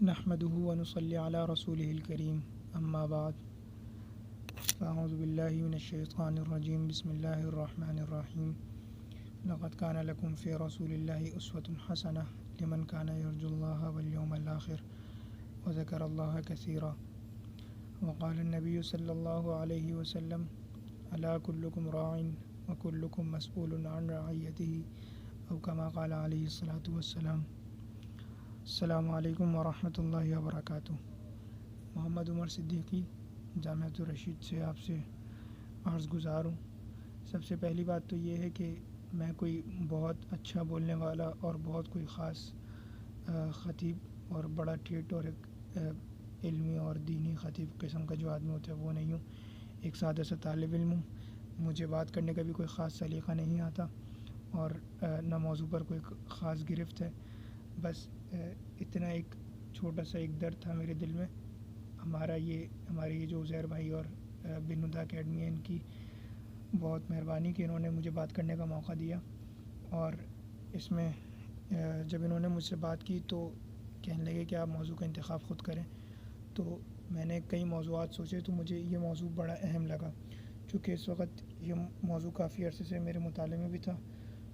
نحمده ونصلي على رسوله الكريم اما بعد فاعوذ بالله من الشيطان الرجيم بسم الله الرحمن الرحيم لقد كان لكم في رسول الله أسوة حسنة لمن كان يرجو الله واليوم الآخر وذكر الله كثيرا وقال النبي صلى الله عليه وسلم ألا كلكم راع وكلكم مسؤول عن رعيته أو كما قال عليه الصلاة والسلام۔ السلام علیکم ورحمۃ اللہ وبرکاتہ۔ محمد عمر صدیقی جامعۃ الرشید سے آپ سے عرض گزار ہوں۔ سب سے پہلی بات تو یہ ہے کہ میں کوئی بہت اچھا بولنے والا اور بہت کوئی خاص خطیب اور بڑا ٹھیٹ اور ایک علمی اور دینی خطیب قسم کا جو آدمی ہوتا ہے وہ نہیں ہوں۔ ایک سادہ سا طالب علم ہوں۔ مجھے بات کرنے کا بھی کوئی خاص سلیقہ نہیں آتا اور نہ موضوع پر کوئی خاص گرفت ہے۔ بس اتنا ایک چھوٹا سا ایک درد تھا میرے دل میں۔ ہمارے یہ جو عزیر بھائی اور بن ہدا اکیڈمی ہے، ان کی بہت مہربانی کہ انہوں نے مجھے بات کرنے کا موقع دیا، اور اس میں جب انہوں نے مجھ سے بات کی تو کہنے لگے کہ آپ موضوع کا انتخاب خود کریں۔ تو میں نے کئی موضوعات سوچے تو مجھے یہ موضوع بڑا اہم لگا، چونکہ اس وقت یہ موضوع کافی عرصے سے میرے مطالعے میں بھی تھا،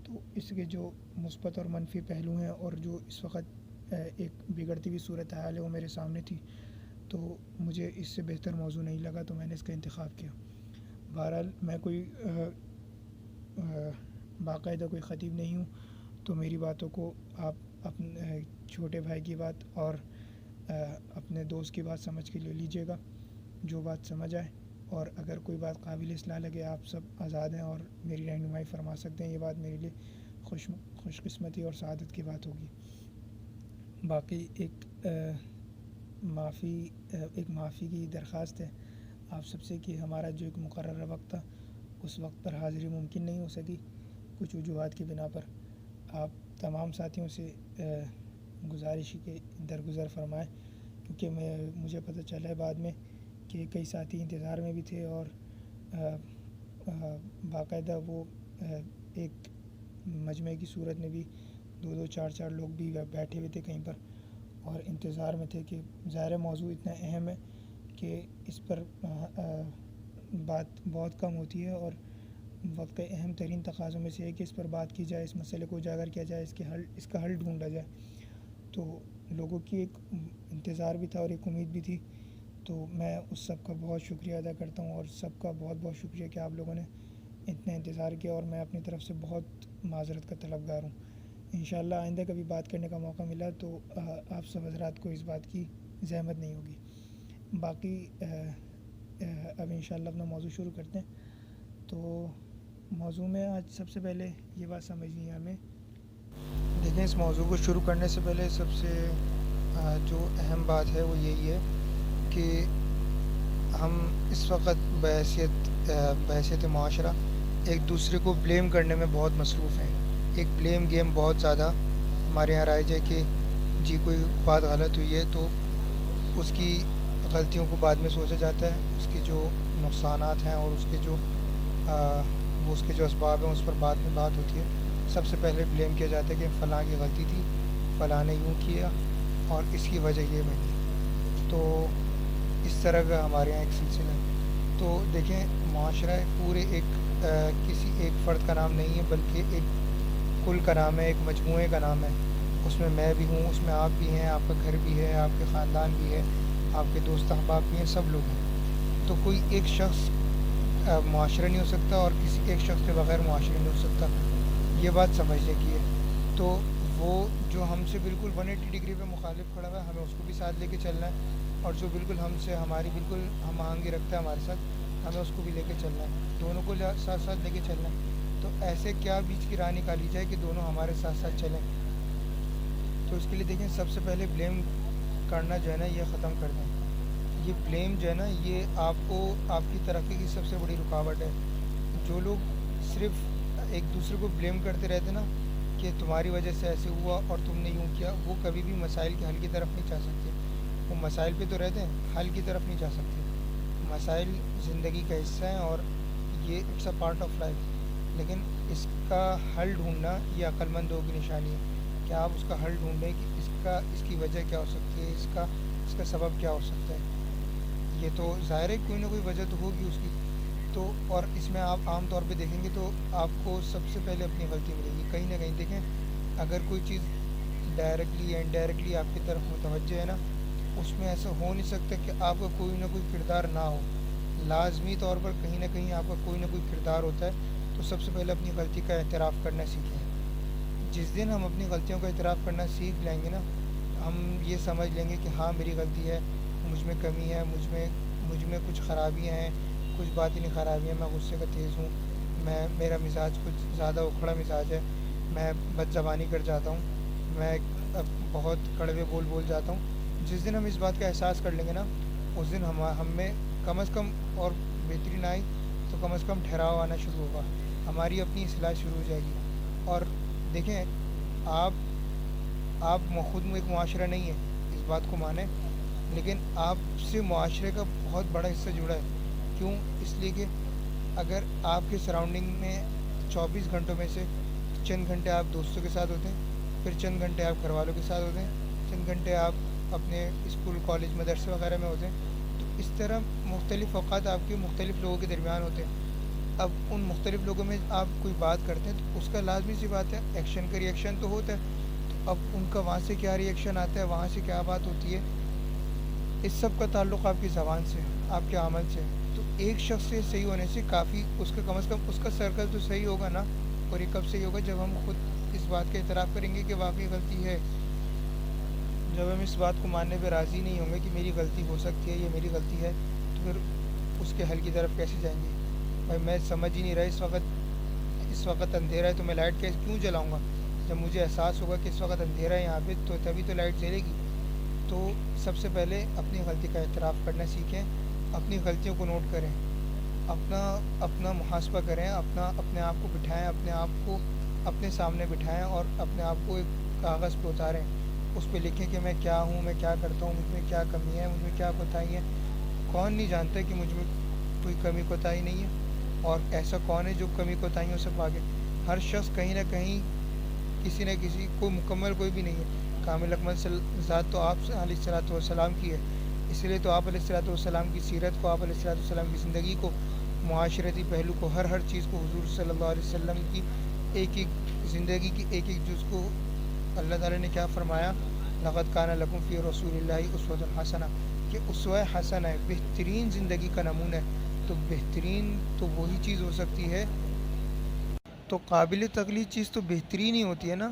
تو اس کے جو مثبت اور منفی پہلو ہیں اور جو اس وقت ایک بگڑتی ہوئی صورتحال ہے وہ میرے سامنے تھی، تو مجھے اس سے بہتر موضوع نہیں لگا، تو میں نے اس کا انتخاب کیا۔ بہرحال میں کوئی باقاعدہ کوئی خطیب نہیں ہوں، تو میری باتوں کو آپ اپنے چھوٹے بھائی کی بات اور اپنے دوست کی بات سمجھ کے لے لیجیے گا، جو بات سمجھ آئے، اور اگر کوئی بات قابل اصلاح لگے آپ سب آزاد ہیں اور میری رہنمائی فرما سکتے ہیں۔ یہ بات میرے لیے خوش قسمتی اور سعادت کی بات ہوگی۔ باقی ایک معافی کی درخواست ہے آپ سب سے کہ ہمارا جو ایک مقررہ وقت تھا اس وقت پر حاضری ممکن نہیں ہو سکی کچھ وجوہات کی بنا پر۔ آپ تمام ساتھیوں سے گزارش کہ درگزر فرمائیں، کیونکہ مجھے پتہ چلا ہے بعد میں کہ کئی ساتھی انتظار میں بھی تھے اور باقاعدہ وہ ایک مجمع کی صورت میں بھی 2 4 لوگ بھی بیٹھے ہوئے تھے کہیں پر اور انتظار میں تھے، کہ ظاہر موضوع اتنا اہم ہے کہ اس پر بات بہت کم ہوتی ہے، اور وقت کے اہم ترین تقاضوں میں سے ہے کہ اس پر بات کی جائے، اس مسئلے کو اجاگر کیا جائے، اس کا حل ڈھونڈا جائے۔ تو لوگوں کی ایک انتظار بھی تھا اور ایک امید بھی تھی، تو میں اس سب کا بہت شکریہ ادا کرتا ہوں، اور سب کا بہت بہت شکریہ کہ آپ لوگوں نے اتنا انتظار کیا، اور میں اپنی طرف سے بہت معذرت کا طلبگار ہوں۔ انشاءاللہ آئندہ کبھی بات کرنے کا موقع ملا تو آپ سب حضرات کو اس بات کی زحمت نہیں ہوگی۔ باقی اب انشاءاللہ اپنا موضوع شروع کرتے ہیں۔ تو موضوع میں آج سب سے پہلے یہ بات سمجھنی ہے ہمیں، دیکھیں اس موضوع کو شروع کرنے سے پہلے سب سے جو اہم بات ہے وہ یہی ہے کہ ہم اس وقت بحیثیت معاشرہ ایک دوسرے کو بلیم کرنے میں بہت مصروف ہیں۔ ایک بلیم گیم بہت زیادہ ہمارے یہاں رائج ہے کہ جی کوئی بات غلط ہوئی ہے تو اس کی غلطیوں کو بعد میں سوچا جاتا ہے، اس کے جو نقصانات ہیں اور اس کے جو اسباب ہیں اس پر بعد میں بات ہوتی ہے۔ سب سے پہلے بلیم کیا جاتا ہے کہ فلاں کی غلطی تھی، فلاں نے یوں کیا اور اس کی وجہ یہ بنی، تو اس طرح کا ہمارے یہاں ایک سلسلہ ہے۔ تو دیکھیں معاشرہ پورے کسی ایک فرد کا نام نہیں ہے، بلکہ ایک کل کا نام ہے، ایک مجموعے کا نام ہے۔ اس میں میں بھی ہوں، اس میں آپ بھی ہیں، آپ کا گھر بھی ہے، آپ کے خاندان بھی ہے، آپ کے دوست احباب بھی ہیں، سب لوگ ہیں۔ تو کوئی ایک شخص معاشرہ نہیں ہو سکتا اور کسی ایک شخص کے بغیر معاشرہ نہیں ہو سکتا، یہ بات سمجھنے کی ہے۔ تو وہ جو ہم سے بالکل 180 ڈگری پہ مخالف کھڑا ہوا ہے ہمیں اس کو بھی ساتھ لے کے چلنا ہے، اور جو بالکل ہماری بالکل ہم آہنگی رکھتا ہے ہمارے ساتھ ہمیں اس کو بھی لے کے چلنا ہے، دونوں کو ساتھ ساتھ لے کے چلنا ہے۔ تو ایسے کیا بیچ کی راہ نکالی جائے کہ دونوں ہمارے ساتھ ساتھ چلیں؟ تو اس کے لیے دیکھیں سب سے پہلے بلیم کرنا جو ہے نا یہ ختم کر دیں۔ یہ بلیم جو ہے نا یہ آپ کی ترقی کی سب سے بڑی رکاوٹ ہے۔ جو لوگ صرف ایک دوسرے کو بلیم کرتے رہتے نا کہ تمہاری وجہ سے ایسے ہوا اور تم نے یوں کیا، وہ کبھی بھی مسائل کے حل کی طرف نہیں جا سکتے۔ وہ مسائل پہ تو رہتے ہیں، حل کی طرف نہیں جا سکتے۔ مسائل زندگی کا حصہ ہیں اور یہ it's a part of life, لیکن اس کا حل ڈھونڈنا یہ عقل مندوں کی نشانی ہے کہ آپ اس کا حل ڈھونڈیں کہ اس کی وجہ کیا ہو سکتی ہے، اس کا سبب کیا ہو سکتا ہے. یہ تو ظاہر ہے کوئی نہ کوئی وجہ تو ہوگی اس کی. تو اور اس میں آپ عام طور پہ دیکھیں گے تو آپ کو سب سے پہلے اپنی غلطی ملے گی. کہیں نہ کہیں دیکھیں، اگر کوئی چیز ڈائریکٹلی یا انڈائریکٹلی آپ کی طرف متوجہ ہے نا، اس میں ایسا ہو نہیں سکتا کہ آپ کا کوئی نہ کوئی کردار نہ ہو. لازمی طور پر کہیں نہ کہیں آپ کا کوئی نہ کوئی کردار ہوتا ہے. تو سب سے پہلے اپنی غلطی کا اعتراف کرنا سیکھیں. جس دن ہم اپنی غلطیوں کا اعتراف کرنا سیکھ لیں گے نا، ہم یہ سمجھ لیں گے کہ ہاں میری غلطی ہے، مجھ میں کمی ہے، مجھ میں کچھ خرابیاں ہیں، کچھ باطنی خرابیاں. میں غصے کا تیز ہوں، میرا مزاج کچھ زیادہ اکھڑا مزاج ہے، میں بد زبانی کر جاتا ہوں، میں بہت کڑوے بول جاتا ہوں. جس دن ہم اس بات کا احساس کر لیں گے نا، اس دن ہم میں کم از کم، اور بہترین آئی تو کم از کم ٹھہراؤ آنا شروع ہوگا، ہماری اپنی اصلاح شروع ہو جائے گی. اور دیکھیں، آپ آپ خود ایک معاشرہ نہیں ہے، اس بات کو مانیں، لیکن آپ سے معاشرے کا بہت بڑا حصہ جڑا ہے. کیوں؟ اس لیے کہ اگر آپ کے سراؤنڈنگ میں 24 گھنٹوں میں سے چند گھنٹے آپ دوستوں کے ساتھ ہوتے ہیں، پھر چند گھنٹے آپ گھر والوں کے ساتھ ہوتے ہیں، چند گھنٹے آپ اپنے اسکول کالج مدرسے وغیرہ میں ہوتے ہیں، تو اس طرح مختلف اوقات آپ کے مختلف لوگوں کے درمیان ہوتے ہیں. اب ان مختلف لوگوں میں آپ کوئی بات کرتے ہیں تو اس کا لازمی سی بات ہے ایکشن کا ریئیکشن تو ہوتا ہے. تو اب ان کا وہاں سے کیا ریئیکشن آتا ہے، وہاں سے کیا بات ہوتی ہے، اس سب کا تعلق آپ کی زبان سے ہے، آپ کے عمل سے ہے. تو ایک شخص سے صحیح ہونے سے کافی، اس کا کم از کم اس کا سرکل تو صحیح ہوگا نا. اور یہ کب صحیح ہوگا؟ جب ہم خود اس بات کا اعتراف کریں گے کہ واقعی غلطی ہے. جب ہم اس بات کو ماننے پہ راضی نہیں ہوں گے کہ میری غلطی ہو سکتی ہے، یہ میری غلطی ہے، تو پھر اس کے حل کی طرف کیسے جائیں گے؟ بھائی میں سمجھ ہی نہیں رہا، اس وقت اندھیرا ہے تو میں لائٹ کیوں جلاؤں گا؟ جب مجھے احساس ہوگا کہ اس وقت اندھیرا ہے یہاں پہ، تو تبھی تو لائٹ جلے گی. تو سب سے پہلے اپنی غلطی کا اعتراف کرنا سیکھیں، اپنی غلطیوں کو نوٹ کریں، اپنا محاسبہ کریں، اپنے آپ کو بٹھائیں، اپنے آپ کو اپنے سامنے بٹھائیں اور اپنے آپ کو ایک کاغذ پہ اتاریں. اس پہ لکھیں کہ میں کیا ہوں، میں کیا کرتا ہوں، مجھ میں کیا کمی ہے، مجھ میں کیا کوتاہی ہے. کون نہیں جانتا کہ مجھ میں کوئی کمی کوتاہی نہیں ہے؟ اور ایسا کون ہے جو کمی کوتاہیوں سے پاک ہے؟ ہر شخص کہیں نہ کہیں، کسی نہ کسی کو مکمل کوئی بھی نہیں ہے. کامل اکمل ذات تو آپ علیہ الصلوۃ والسلام کی ہے. اس لیے تو آپ علیہ الصلوۃ والسلام کی سیرت کو، آپ علیہ الصلوۃ والسلام کی زندگی کو، معاشرتی پہلو کو، ہر چیز کو، حضور صلی اللہ علیہ وسلم کی ایک ایک زندگی کی ایک ایک جز کو اللہ تعالیٰ نے کیا فرمایا؟ لقد کان لکم فی رسول اللہ اسوۃ حسنہ، کہ اسوہ حسنہ ہے، بہترین زندگی کا نمونہ ہے. تو بہترین تو وہی چیز ہو سکتی ہے، تو قابل تقلید چیز تو بہترین ہی ہوتی ہے نا.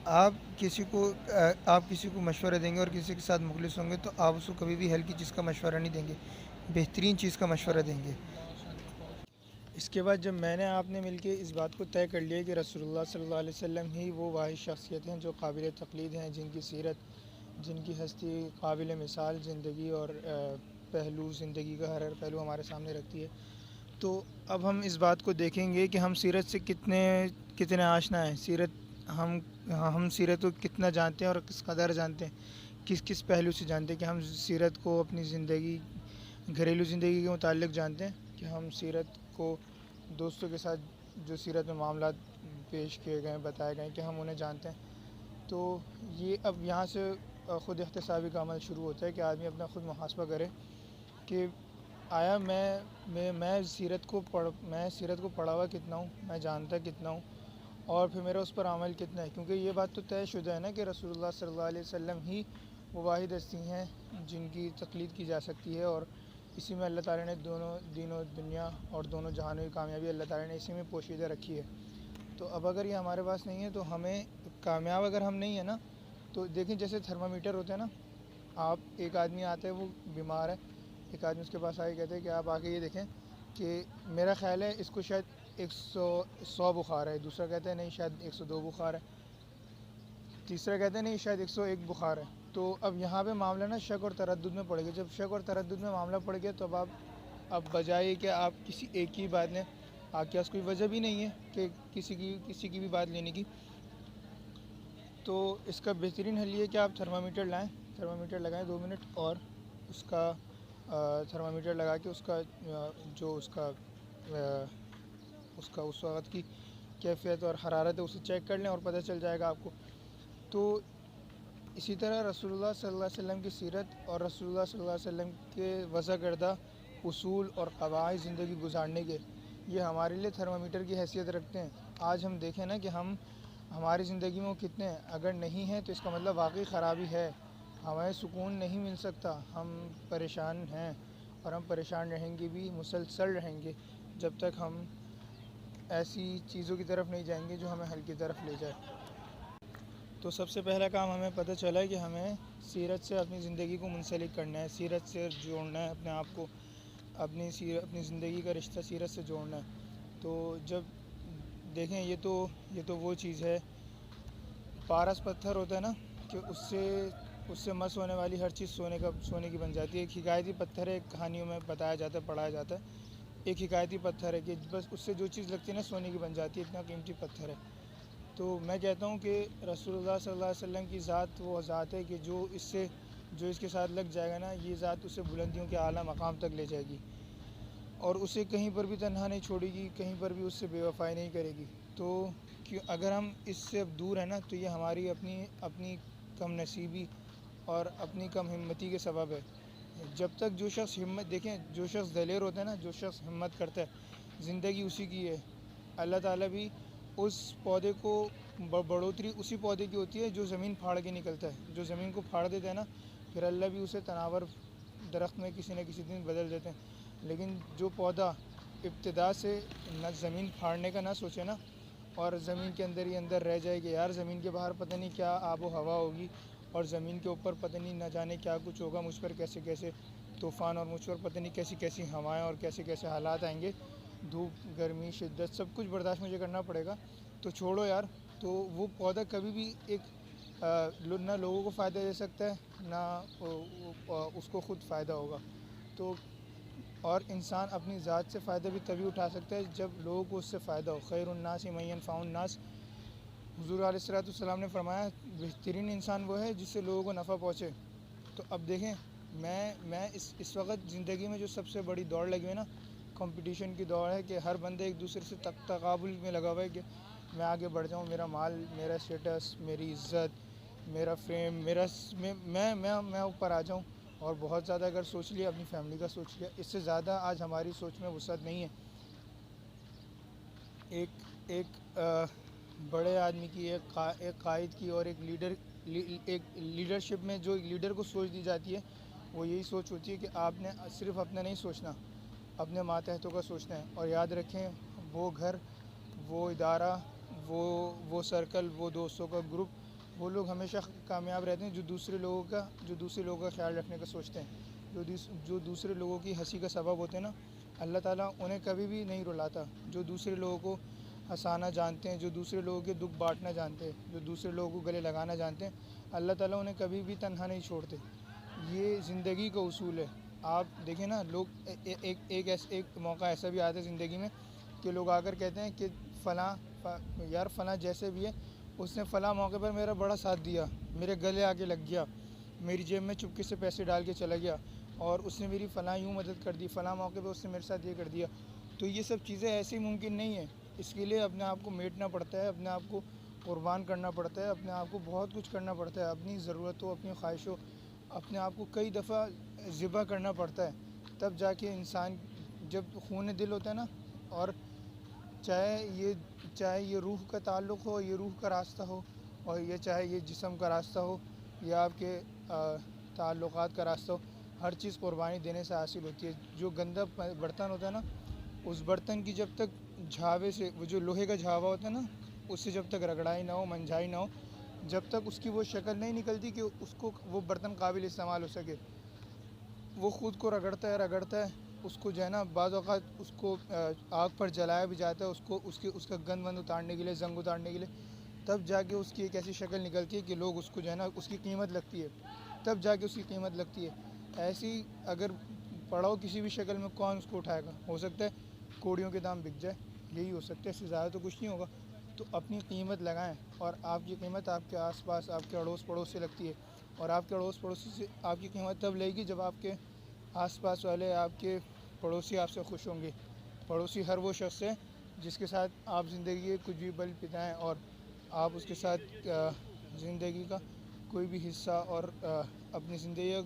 آپ کسی کو مشورہ دیں گے اور کسی کے ساتھ مخلص ہوں گے تو آپ اس کو کبھی بھی ہلکی چیز کا مشورہ نہیں دیں گے، بہترین چیز کا مشورہ دیں گے. اس کے بعد جب میں نے آپ نے مل کے اس بات کو طے کر لیا کہ رسول اللہ صلی اللہ علیہ وسلم ہی وہ واحد شخصیت ہیں جو قابل تقلید ہیں، جن کی سیرت، جن کی ہستی قابل مثال زندگی اور پہلو، زندگی کا ہر پہلو ہمارے سامنے رکھتی ہے، تو اب ہم اس بات کو دیکھیں گے کہ ہم سیرت سے کتنے آشنا ہیں. ہم سیرت کو کتنا جانتے ہیں اور کس قدر جانتے ہیں، کس پہلو سے جانتے ہیں. کہ ہم سیرت کو اپنی زندگی، گھریلو زندگی کے متعلق جانتے ہیں، کہ ہم سیرت کو دوستوں کے ساتھ جو سیرت میں معاملات پیش کیے گئے ہیں، بتائے گئے ہیں، کہ ہم انہیں جانتے ہیں. تو یہ اب یہاں سے خود احتسابی کا عمل شروع ہوتا ہے کہ آدمی اپنا خود محاسبہ کرے کہ آیا میں سیرت کو پڑھا ہوا کتنا ہوں، میں جانتا کتنا ہوں، اور پھر میرا اس پر عمل کتنا ہے. کیونکہ یہ بات تو طے شدہ ہے نا کہ رسول اللہ صلی اللہ علیہ وسلم ہی وہ واحد ہستی ہیں جن کی تقلید کی جا سکتی ہے، اور اسی میں اللہ تعالیٰ نے دونوں دین و دنیا اور دونوں جہانوں کی کامیابی اللہ تعالیٰ نے اسی میں پوشیدہ رکھی ہے. تو اب اگر یہ ہمارے پاس نہیں ہے تو ہمیں کامیاب اگر ہم نہیں ہیں نا، تو دیکھیں جیسے تھرمامیٹر ہوتا ہے نا، آپ ایک آدمی آتا ہے وہ بیمار ہے، ایک آدمی اس کے پاس آ کے کہتے ہیں کہ آپ آ کے یہ دیکھیں کہ میرا خیال ہے اس کو شاید 100 بخار ہے. دوسرا کہتا ہے نہیں شاید 102 بخار ہے. تیسرا کہتا ہے نہیں شاید 101 بخار ہے. تو اب یہاں پہ معاملہ نا شک اور تردد میں پڑ گیا. جب شک اور تردد میں معاملہ پڑ گیا تو اب بجائے کہ آپ کسی ایک ہی بات لیں، آپ کے پاس کوئی وجہ بھی نہیں ہے کہ کسی کی بھی بات لینے کی، تو اس کا بہترین حل یہ ہے کہ آپ تھرمامیٹر لائیں، تھرمامیٹر لگائیں 2 منٹ، اور اس کا تھرمامیٹر لگا کے اس کا جو اس وقت کی کیفیت اور حرارت ہے اسے چیک کر لیں اور پتہ چل جائے گا آپ کو. تو اسی طرح رسول اللہ صلی اللہ علیہ وسلم کی سیرت اور رسول اللہ صلی اللہ علیہ وسلم کے وضع کردہ اصول اور قواعد زندگی گزارنے کے یہ ہمارے لیے تھرمامیٹر کی حیثیت رکھتے ہیں۔ آج ہم دیکھیں نا کہ ہماری زندگی میں وہ کتنے ہیں، اگر نہیں ہیں تو اس کا مطلب واقعی خرابی ہے، ہمیں سکون نہیں مل سکتا، ہم پریشان ہیں، اور ہم پریشان رہیں گے بھی، مسلسل رہیں گے جب تک ہم ایسی چیزوں کی طرف نہیں جائیں گے جو ہمیں حل کی طرف لے جائے۔ تو سب سے پہلا کام ہمیں پتہ چلا ہے کہ ہمیں سیرت سے اپنی زندگی کو منسلک کرنا ہے، سیرت سے جوڑنا ہے اپنے آپ کو، اپنی زندگی کا رشتہ سیرت سے جوڑنا ہے۔ تو جب دیکھیں یہ تو وہ چیز ہے، پارس پتھر ہوتا ہے نا کہ اس سے مس ہونے والی ہر چیز سونے کی بن جاتی ہے۔ ایک حکایتی پتھر ہے، کہانیوں میں بتایا جاتا ہے، پڑھایا جاتا ہے، ایک حکایتی پتھر ہے کہ بس اس سے جو چیز لگتی ہے نا سونے کی بن جاتی ہے، اتنا قیمتی پتھر ہے۔ تو میں کہتا ہوں کہ رسول اللہ صلی اللہ علیہ وسلم کی ذات وہ ذات ہے کہ جو اس کے ساتھ لگ جائے گا نا، یہ ذات اسے بلندیوں کے اعلیٰ مقام تک لے جائے گی، اور اسے کہیں پر بھی تنہا نہیں چھوڑے گی، کہیں پر بھی اس سے بے وفائی نہیں کرے گی۔ تو اگر ہم اس سے اب دور ہیں نا تو یہ ہماری اپنی کم نصیبی اور اپنی کم ہمتی کے سبب ہے۔ جب تک جو شخص ہمت، دیکھیں جو شخص دلیر ہوتا ہے نا، جو شخص ہمت کرتا ہے، زندگی اسی کی ہے۔ اللہ تعالیٰ بھی اس پودے کو بڑھوتری اسی پودے کی ہوتی ہے جو زمین پھاڑ کے نکلتا ہے، جو زمین کو پھاڑ دیتا ہے نا، پھر اللہ بھی اسے تناور درخت میں کسی نہ کسی دن بدل دیتے ہیں۔ لیکن جو پودا ابتدا سے نہ زمین پھاڑنے کا نہ سوچے نا، اور زمین کے اندر ہی اندر رہ جائے کہ یار زمین کے باہر پتہ نہیں کیا آب و ہوا ہوگی، اور زمین کے اوپر پتہ نہیں نہ جانے کیا کچھ ہوگا، مجھ پر کیسے کیسے طوفان اور مجھ پر پتہ نہیں کیسی کیسی ہوائیں اور کیسے کیسے حالات آئیں گے، دھوپ گرمی شدت سب کچھ برداشت مجھے کرنا پڑے گا، تو چھوڑو یار۔ تو وہ پودا کبھی بھی نہ لوگوں کو فائدہ دے سکتا ہے، نہ اس کو خود فائدہ ہوگا۔ تو اور انسان اپنی ذات سے فائدہ بھی تبھی اٹھا سکتا ہے جب لوگوں کو اس سے فائدہ ہو۔ خیر الناس من ینفع الناس، حضور علیہ السلام نے فرمایا بہترین انسان وہ ہے جس سے لوگوں کو نفع پہنچے۔ تو اب دیکھیں میں اس وقت زندگی میں جو سب سے بڑی دوڑ لگی ہوئی ہے نا، کمپٹیشن کی دوڑ ہے کہ ہر بندے ایک دوسرے سے تقابل میں لگا ہوا ہے کہ میں آگے بڑھ جاؤں، میرا مال، میرا اسٹیٹس، میری عزت، میرا فیم، میں اوپر آ جاؤں۔ اور بہت زیادہ اگر سوچ لیا، اپنی فیملی کا سوچ لیا، اس سے زیادہ آج ہماری سوچ میں وسعت نہیں ہے۔ ایک بڑے آدمی کی، ایک قائد کی اور ایک لیڈرشپ میں جو لیڈر کو سوچ دی جاتی ہے وہ یہی سوچ ہوتی ہے کہ آپ نے صرف اپنا نہیں سوچنا، اپنے ماتحتوں کا سوچنا ہے۔ اور یاد رکھیں وہ گھر، وہ ادارہ، وہ سرکل، وہ دوستوں کا گروپ، وہ لوگ ہمیشہ کامیاب رہتے ہیں جو دوسرے لوگوں کا خیال رکھنے کا سوچتے ہیں، جو دوسرے لوگوں کی ہنسی کا سبب ہوتے ہیں نا، اللہ تعالیٰ انہیں کبھی بھی نہیں رلاتا۔ جو دوسرے لوگوں کو ہنسانا جانتے ہیں، جو دوسرے لوگوں کے دکھ بانٹنا جانتے ہیں، جو دوسرے لوگوں کو گلے لگانا جانتے ہیں، اللہ تعالیٰ انہیں کبھی بھی تنہا نہیں چھوڑتے۔ یہ زندگی کا اصول ہے۔ آپ دیکھیں نا، لوگ ایک موقع ایسا بھی آتا ہے زندگی میں کہ لوگ آ کر کہتے ہیں کہ فلاں جیسے بھی ہے، اس نے فلاں موقع پر میرا بڑا ساتھ دیا، میرے گلے آ کے لگ گیا، میری جیب میں چپکے سے پیسے ڈال کے چلا گیا، اور اس نے میری فلاں یوں مدد کر دی، فلاں موقع پہ اس نے میرے ساتھ یہ کر دیا۔ تو یہ سب چیزیں ایسے ہی ممکن نہیں ہیں، اس کے لیے اپنے آپ کو میٹنا پڑتا ہے، اپنے آپ کو قربان کرنا پڑتا ہے، اپنے آپ کو بہت کچھ کرنا پڑتا ہے، اپنی ضرورتوں، اپنی خواہشوں، اپنے آپ کو کئی دفعہ ذبح کرنا پڑتا ہے، تب جا کے انسان، جب خون دل ہوتا ہے نا، اور چاہے یہ روح کا تعلق ہو، یہ روح کا راستہ ہو، اور چاہے یہ جسم کا راستہ ہو، یا آپ کے تعلقات کا راستہ ہو، ہر چیز قربانی دینے سے حاصل ہوتی ہے۔ جو گندا برتن ہوتا ہے نا، اس برتن کی جب تک جھاوے سے، وہ جو لوہے کا جھاوا ہوتا ہے نا، اس سے جب تک رگڑائی نہ ہو، منجھائی نہ ہو، جب تک اس کی وہ شکل نہیں نکلتی کہ اس کو وہ برتن قابل استعمال ہو سکے، وہ خود کو رگڑتا ہے، اس کو جو ہے نا بعض اوقات اس کو آگ پر جلایا بھی جاتا ہے، اس کا گند وند اتارنے کے لیے، زنگ اتارنے کے لیے، تب جا کے اس کی ایک ایسی شکل نکلتی ہے کہ لوگ اس کو جو ہے نا اس کی قیمت لگتی ہے، تب جا کے اس کی قیمت لگتی ہے۔ ایسی اگر پڑھو کسی بھی شکل میں، کون اس کو اٹھائے گا؟ ہو سکتا ہے کوڑیوں کے دام بک جائے، یہی ہو سکتا ہے، اس سے زیادہ تو کچھ نہیں ہوگا۔ تو اپنی قیمت لگائیں، اور آپ کی قیمت آپ کے آس پاس، آپ کے اڑوس پڑوس سے لگتی ہے، اور آپ کے اڑوس پڑوسی سے آپ کی قیمت تب لے گی جب آپ کے آس پاس والے، آپ کے پڑوسی آپ سے خوش ہوں گے۔ پڑوسی ہر وہ شخص ہے جس کے ساتھ آپ زندگی کے کچھ بھی پل بتائیں، اور آپ اس کے ساتھ زندگی کا کوئی بھی حصہ اور اپنی زندگی کا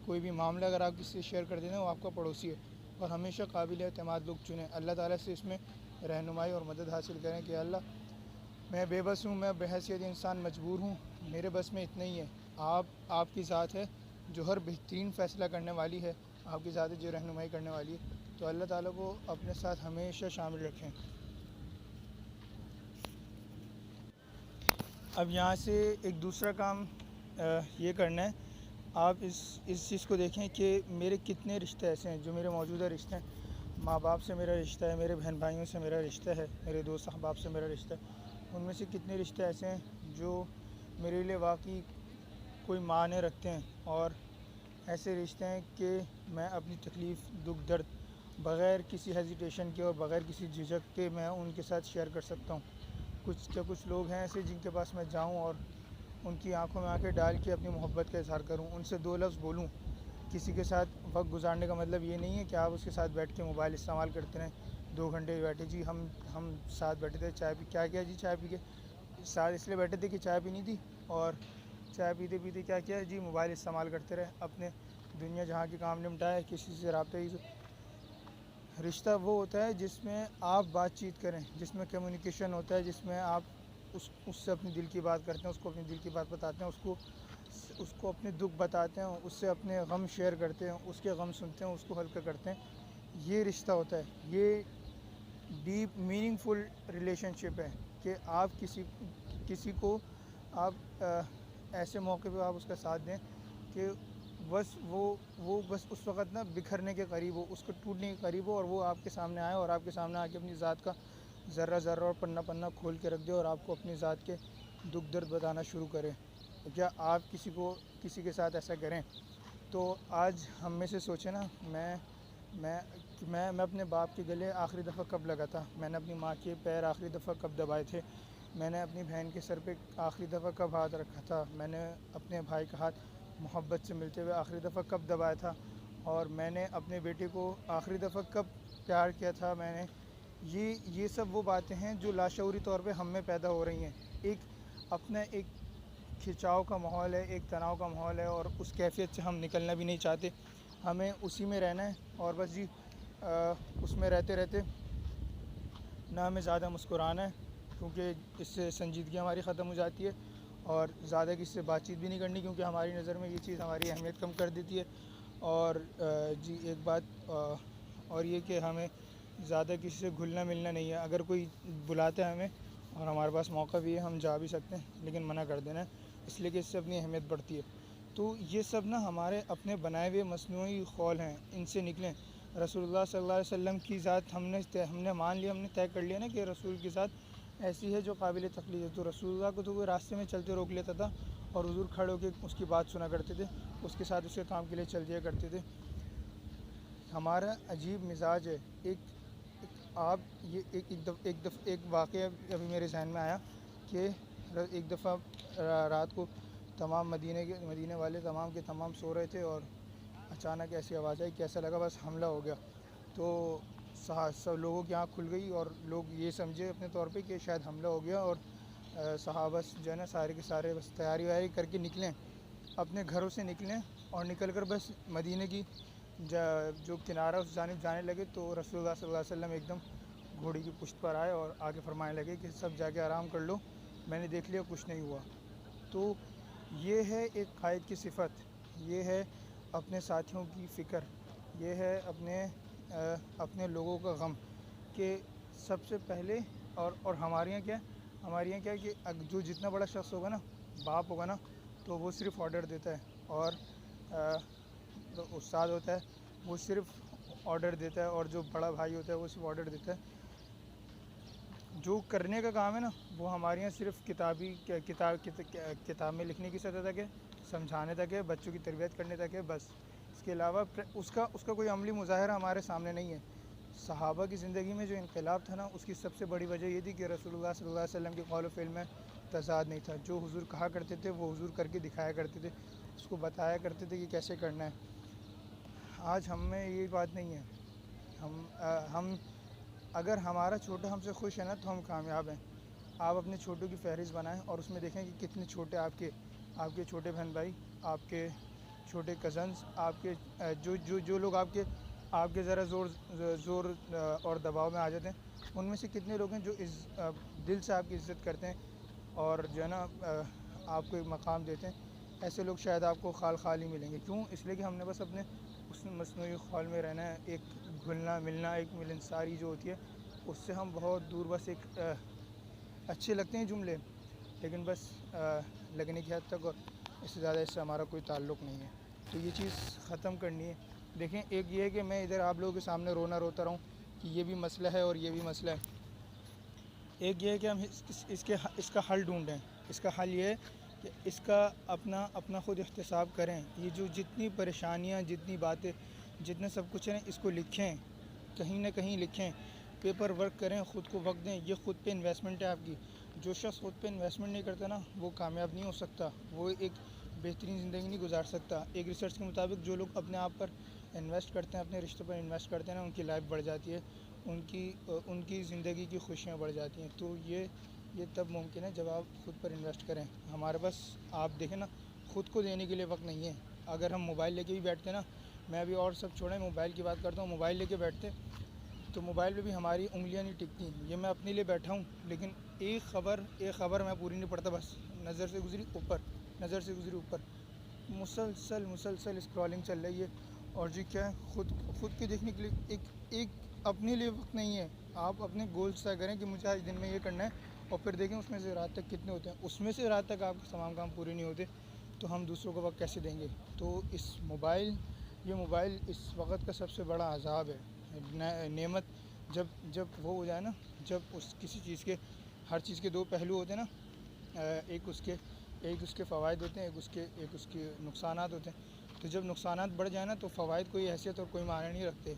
کوئی بھی معاملہ اگر آپ کسی سے شیئر کر دیتے ہیں وہ آپ کا پڑوسی ہے، اور ہمیشہ قابل اعتماد لوگ چنیں، اللہ تعالیٰ سے اس میں رہنمائی اور مدد حاصل کریں کہ اللہ میں بے بس ہوں، میں بحیثیت انسان مجبور ہوں، میرے بس میں اتنا ہی ہے، آپ کی ذات ہے جو ہر بہترین فیصلہ کرنے والی ہے، آپ کی ذات ہے جو رہنمائی کرنے والی ہے، تو اللہ تعالیٰ کو اپنے ساتھ ہمیشہ شامل رکھیں۔ اب یہاں سے ایک دوسرا کام یہ کرنا ہے، آپ اس چیز کو دیکھیں کہ میرے کتنے رشتے ایسے ہیں جو میرے موجودہ رشتے ہیں، ماں باپ سے میرا رشتہ ہے، میرے بہن بھائیوں سے میرا رشتہ ہے، میرے دوست احباب سے میرا رشتہ ہے، ان میں سے کتنے رشتے ایسے ہیں جو میرے لیے واقعی کوئی معنی رکھتے ہیں، اور ایسے رشتے ہیں کہ میں اپنی تکلیف، دکھ، درد بغیر کسی ہیزیٹیشن کے اور بغیر کسی جھجک کے میں ان کے ساتھ شیئر کر سکتا ہوں۔ کچھ لوگ ہیں ایسے جن کے پاس میں جاؤں اور ان کی آنکھوں میں آنکھیں ڈال کے اپنی محبت کا اظہار کروں، ان سے 2 لفظ بولوں۔ کسی کے ساتھ وقت گزارنے کا مطلب یہ نہیں ہے کہ آپ اس کے ساتھ بیٹھ کے موبائل استعمال کرتے رہیں، 2 گھنٹے بیٹھے، جی ہم ساتھ بیٹھے تھے چائے پی، کیا جی چائے پی کے ساتھ اس لیے بیٹھے تھے کہ چائے پینی تھی، اور چائے پیتے پیتے کیا جی موبائل استعمال کرتے رہے، اپنے دنیا جہاں کے کام نمٹائے، کسی سے رابطہ ہی۔ رشتہ وہ ہوتا ہے جس میں آپ بات چیت کریں، جس میں کمیونیکیشن ہوتا ہے، جس میں آپ اس سے اپنی دل کی بات کرتے ہیں، اس کو اپنی دل کی بات بتاتے ہیں، اس کو اپنے دکھ بتاتے ہیں، اس سے اپنے غم شیئر کرتے ہیں، اس کے غم سنتے ہیں، اس کو ہلکا کرتے ہیں۔ یہ رشتہ ہوتا ہے، یہ ڈیپ میننگ فل ریلیشن شپ ہے کہ آپ کسی کو آپ ایسے موقع پہ آپ اس کا ساتھ دیں کہ بس وہ بس اس وقت نا بکھرنے کے قریب ہو، اس کو ٹوٹنے کے قریب ہو، اور وہ آپ کے سامنے آئے اور آپ کے سامنے آ کے اپنی ذات کا ذرہ ذرہ اور پنہ پنہ کھول کے رکھ دے اور آپ کو اپنی ذات کے دکھ درد بتانا شروع کرے۔ کیا آپ کسی کے ساتھ ایسا کریں؟ تو آج ہم میں سے سوچیں نا، میں اپنے باپ کے گلے آخری دفعہ کب لگا تھا، میں نے اپنی ماں کے پیر آخری دفعہ کب دبائے تھے، میں نے اپنی بہن کے سر پہ آخری دفعہ کب ہاتھ رکھا تھا، میں نے اپنے بھائی کا ہاتھ محبت سے ملتے ہوئے آخری دفعہ کب دبایا تھا، اور میں نے اپنے بیٹے کو آخری دفعہ کب پیار کیا تھا۔ میں نے یہ سب وہ باتیں ہیں جو لاشعوری طور پہ ہم میں پیدا ہو رہی ہیں۔ اپنا ایک کھنچاؤ کا ماحول ہے، ایک تناؤ کا ماحول ہے، اور اس کیفیت سے ہم نکلنا بھی نہیں چاہتے، ہمیں اسی میں رہنا ہے، اور بس جی اس میں رہتے نہ ہمیں زیادہ مسکرانا ہے، کیونکہ اس سے سنجیدگی ہماری ختم ہو جاتی ہے، اور زیادہ کسی سے بات چیت بھی نہیں کرنی، کیونکہ ہماری نظر میں یہ چیز ہماری اہمیت کم کر دیتی ہے۔ اور جی ایک بات اور یہ کہ ہمیں زیادہ کسی سے گھلنا ملنا نہیں ہے، اگر کوئی بلاتا ہے ہمیں اور ہمارے پاس موقع بھی ہے ہم جا بھی سکتے ہیں، لیکن منع کر دینا ہے، اس لیے کہ اس سے اپنی اہمیت بڑھتی ہے۔ تو یہ سب نا ہمارے اپنے بنائے ہوئے مصنوعی قول ہیں، ان سے نکلیں۔ رسول اللہ صلی اللہ علیہ وسلم کی ذات ہم نے مان لیا، ہم نے طے کر لیا نا کہ رسول کی ذات ایسی ہے جو قابل تقلید ہے، تو رسول اللہ کو تو وہ راستے میں چلتے روک لیتا تھا اور حضور کھڑے ہو کے اس کی بات سنا کرتے تھے، اس کے ساتھ اس کے کام کے لیے چل دیا کرتے تھے۔ ہمارا عجیب مزاج ہے۔ ایک واقعہ ابھی میرے ذہن میں آیا کہ ایک دفعہ رات کو تمام مدینے والے تمام کے تمام سو رہے تھے، اور اچانک ایسی آواز آئی کہ ایسا لگا بس حملہ ہو گیا، تو سب لوگوں کی آنکھ کھل گئی اور لوگ یہ سمجھے اپنے طور پہ کہ شاید حملہ ہو گیا، اور صحابہ جو ہے نا سارے کے سارے بس تیاری ویاری کر کے نکلیں، اپنے گھروں سے نکلیں، اور نکل کر بس مدینے کی جو کنارہ اس جانب جانے لگے، تو رسول اللہ صلی اللہ علیہ وسلم ایک دم گھوڑی کی پشت پر آئے اور آگے فرمانے لگے کہ سب جا کے آرام کر لو، میں نے دیکھ لیا کچھ نہیں ہوا۔ تو یہ ہے ایک قائد کی صفت، یہ ہے اپنے ساتھیوں کی فکر، یہ ہے اپنے لوگوں کا غم، کہ سب سے پہلے اور ہمارے یہاں کیا ہے کہ جو جتنا بڑا شخص ہوگا نا، باپ ہوگا نا، تو وہ صرف آرڈر دیتا ہے، اور جو استاد ہوتا ہے وہ صرف آرڈر دیتا ہے، اور جو بڑا بھائی ہوتا ہے وہ صرف آرڈر دیتا ہے۔ جو کرنے کا کام ہے نا وہ ہمارے یہاں صرف کتاب میں لکھنے کی سطح تک ہے، سمجھانے تک ہے، بچوں کی تربیت کرنے تک ہے، بس اس کے علاوہ اس کا کوئی عملی مظاہرہ ہمارے سامنے نہیں ہے۔ صحابہ کی زندگی میں جو انقلاب تھا نا، اس کی سب سے بڑی وجہ یہ تھی کہ رسول اللہ صلی اللہ علیہ وسلم کے قول و فعل میں تضاد نہیں تھا، جو حضور کہا کرتے تھے وہ حضور کر کے دکھایا کرتے تھے، اس کو بتایا کرتے تھے کہ کیسے کرنا ہے۔ آج ہم میں یہ بات نہیں ہے، ہم اگر ہمارا چھوٹا ہم سے خوش ہے نا تو ہم کامیاب ہیں۔ آپ اپنے چھوٹوں کی فہرست بنائیں اور اس میں دیکھیں کہ کتنے چھوٹے آپ کے آپ کے چھوٹے بہن بھائی، آپ کے چھوٹے کزنز، آپ کے جو لوگ آپ کے ذرا زور اور دباؤ میں آ جاتے ہیں، ان میں سے کتنے لوگ ہیں جو دل سے آپ کی عزت کرتے ہیں اور جو ہے نا آپ کو ایک مقام دیتے ہیں؟ ایسے لوگ شاید آپ کو خال ہی ملیں گے. کیوں؟ اس لیے کہ ہم نے بس اپنے اس مصنوعی خال میں رہنا ہے. ایک گھلنا ملنا، ایک ملنساری جو ہوتی ہے، اس سے ہم بہت دور. بس ایک اچھے لگتے ہیں جملے، لیکن بس لگنے کی حد تک، اور اس سے زیادہ اس سے ہمارا کوئی تعلق نہیں ہے. تو یہ چیز ختم کرنی ہے. دیکھیں، ایک یہ ہے کہ میں ادھر آپ لوگوں کے سامنے روتا رہوں کہ یہ بھی مسئلہ ہے اور یہ بھی مسئلہ ہے. ایک یہ ہے کہ ہم اس کا حل ڈھونڈیں. اس کا حل یہ ہے کہ اس کا اپنا خود احتساب کریں. یہ جو جتنی پریشانیاں، جتنی باتیں، جتنے سب کچھ ہیں، اس کو لکھیں، کہیں نہ کہیں لکھیں. پیپر ورک کریں، خود کو وقت دیں. یہ خود پہ انویسٹمنٹ ہے آپ کی. جو شخص خود پہ انویسٹمنٹ نہیں کرتا نا، وہ کامیاب نہیں ہو سکتا، وہ ایک بہترین زندگی نہیں گزار سکتا. ایک ریسرچ کے مطابق جو لوگ اپنے آپ پر انویسٹ کرتے ہیں، اپنے رشتوں پر انویسٹ کرتے ہیں نا، ان کی لائف بڑھ جاتی ہے، ان کی زندگی کی خوشیاں بڑھ جاتی ہیں. تو یہ تب ممکن ہے جب آپ خود پر انویسٹ کریں. ہمارے پاس آپ دیکھیں نا، خود کو دینے کے لیے وقت نہیں ہے. اگر ہم موبائل لے کے بھی بیٹھتے ہیں نا، میں ابھی اور سب چھوڑیں، موبائل کی بات کرتا ہوں. موبائل لے کے بیٹھتے تو موبائل پہ بھی ہماری انگلیاں نہیں ٹکتی. یہ میں اپنے لیے بیٹھا ہوں، لیکن ایک خبر میں پوری نہیں پڑتا. بس نظر سے گزری اوپر، مسلسل اسکرولنگ چل رہی ہے. اور جی کیا ہے، خود کے دیکھنے کے لیے ایک اپنے لیے وقت نہیں ہے. آپ اپنے گولز طے کریں کہ مجھے آج دن میں یہ کرنا ہے، اور پھر دیکھیں اس میں سے رات تک کتنے ہوتے ہیں. اس میں سے رات تک آپ کے تمام کام پورے نہیں ہوتے، تو ہم دوسروں کو وقت کیسے دیں گے؟ تو یہ موبائل اس وقت کا سب سے بڑا عذاب ہے. نعمت جب وہ ہو جائے نا، جب کسی چیز کے، ہر چیز کے دو پہلو ہوتے ہیں نا، ایک اس کے فوائد ہوتے ہیں، ایک اس کے نقصانات ہوتے ہیں. تو جب نقصانات بڑھ جائیں نا، تو فوائد کوئی حیثیت اور کوئی معنی نہیں رکھتے،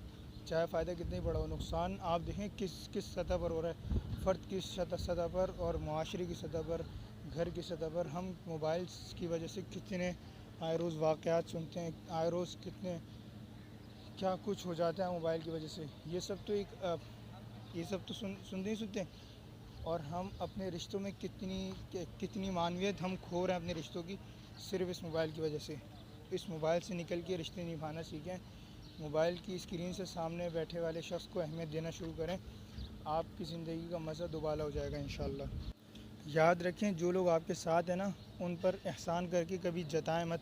چاہے فائدہ کتنا ہی بڑا ہو. نقصان آپ دیکھیں کس سطح پر ہو رہا ہے. فرد کی سطح پر، اور معاشرے کی سطح پر، گھر کی سطح پر. ہم موبائلس کی وجہ سے کتنے آئے روز واقعات سنتے ہیں، آئے روز کیا کچھ ہو جاتا ہے موبائل کی وجہ سے. یہ سب تو سنتے ہیں. اور ہم اپنے رشتوں میں کتنی معنویت ہم کھو رہے ہیں اپنے رشتوں کی، صرف اس موبائل کی وجہ سے. اس موبائل سے نکل کے رشتے نبھانا سیکھیں. موبائل کی اسکرین سے سامنے بیٹھے والے شخص کو اہمیت دینا شروع کریں. آپ کی زندگی کا مزہ دوبالا ہو جائے گا انشاءاللہ. یاد رکھیں، جو لوگ آپ کے ساتھ ہیں نا، ان پر احسان کر کے کبھی جتائیں مت.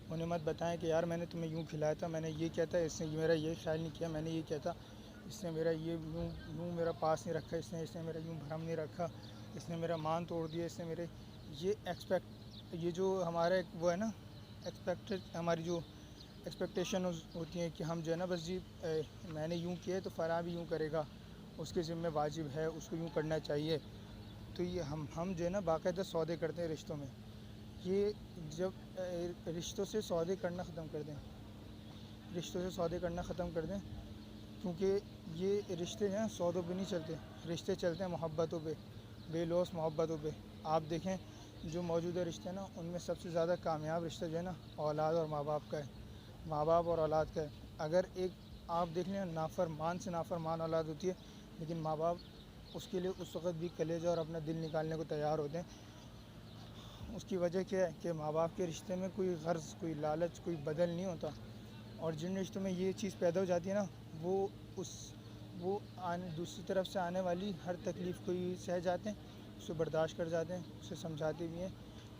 انہیں مت بتائیں کہ یار میں نے تمہیں یوں کھلایا تھا، میں نے یہ کیا تھا، اس نے میرا یہ خیال نہیں کیا، میں نے یہ کیا تھا، اس نے میرا یوں میرا پاس نہیں رکھا، اس نے میرا یوں بھرم نہیں رکھا، اس نے میرا مان توڑ دیا، اس نے میرے یہ جو ہمارا وہ ہے نا، ہماری جو ایکسپیکٹیشن ہوتی ہیں کہ ہم جو ہے نا، بس جی میں نے یوں کیا ہے تو فلاں بھی یوں کرے گا، اس کے ذمہ واجب ہے، اس کو یوں کرنا چاہیے. تو یہ ہم جو ہے نا باقاعدہ سودے کرتے ہیں رشتوں میں. یہ جب رشتوں سے سودے کرنا ختم کر دیں، کیونکہ یہ رشتے جو ہیں سودوں پہ نہیں چلتے. رشتے چلتے ہیں محبتوں پہ، بے لوث محبتوں پہ. آپ دیکھیں، جو موجودہ رشتے ہیں نا، ان میں سب سے زیادہ کامیاب رشتہ جو ہے نا، اولاد اور ماں باپ کا ہے. ماں باپ اور اولاد کا ہے. اگر ایک آپ دیکھ لیں، نافرمان اولاد ہوتی ہے، لیکن ماں باپ اس کے لیے اس وقت بھی کلیجہ اور اپنا دل نکالنے کو تیار ہوتے ہیں. اس کی وجہ کیا ہے کہ ماں باپ کے رشتے میں کوئی غرض، کوئی لالچ، کوئی بدل نہیں ہوتا. اور جن رشتوں میں یہ چیز پیدا ہو جاتی ہے نا، وہ دوسری طرف سے آنے والی ہر تکلیف کو ہی سہ جاتے ہیں، اسے برداشت کر جاتے ہیں، اسے سمجھاتے بھی ہیں.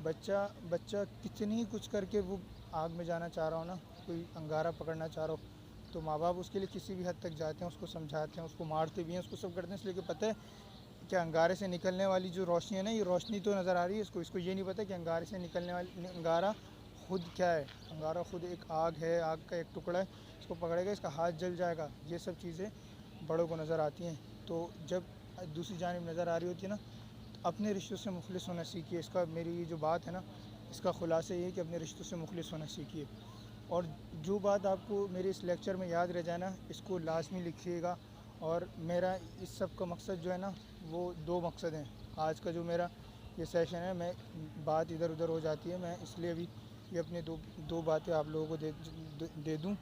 بچہ کتنی کچھ کر کے وہ آگ میں جانا چاہ رہا ہو نا، کوئی انگارہ پکڑنا چاہ رہا ہو، تو ماں باپ اس کے لیے کسی بھی حد تک جاتے ہیں، اس کو سمجھاتے ہیں، اس کو مارتے بھی ہیں، اس کو سب کرتے ہیں. اس لیے کہ پتہ ہے کہ انگارے سے نکلنے والی جو روشنی ہے نا، یہ روشنی تو نظر آ رہی ہے اس کو یہ نہیں پتہ کہ انگارے سے نکلنے والی انگارہ خود کیا ہے. انگارہ خود ایک آگ ہے، آگ کا ایک ٹکڑا ہے. اس کو پکڑے گا، اس کا ہاتھ جل جائے گا. یہ سب چیزیں بڑوں کو نظر آتی ہیں. تو جب دوسری جانب نظر آ رہی ہوتی ہے نا، تو اپنے رشتوں سے مخلص ہونا سیکھیے. میری یہ جو بات ہے نا، اس کا خلاصہ یہ ہے کہ اپنے رشتوں سے مخلص ہونا سیکھیے. اور جو بات آپ کو میرے اس لیکچر میں یاد رہ جائے نا، اس کو لازمی لکھیے گا. اور میرا اس سب کا مقصد جو ہے نا، وہ 2 مقصد ہیں. آج کا جو میرا یہ سیشن ہے، میں بات ادھر ادھر ہو جاتی ہے، میں اس لیے ابھی یہ اپنے دو باتیں آپ لوگوں کو دے دوں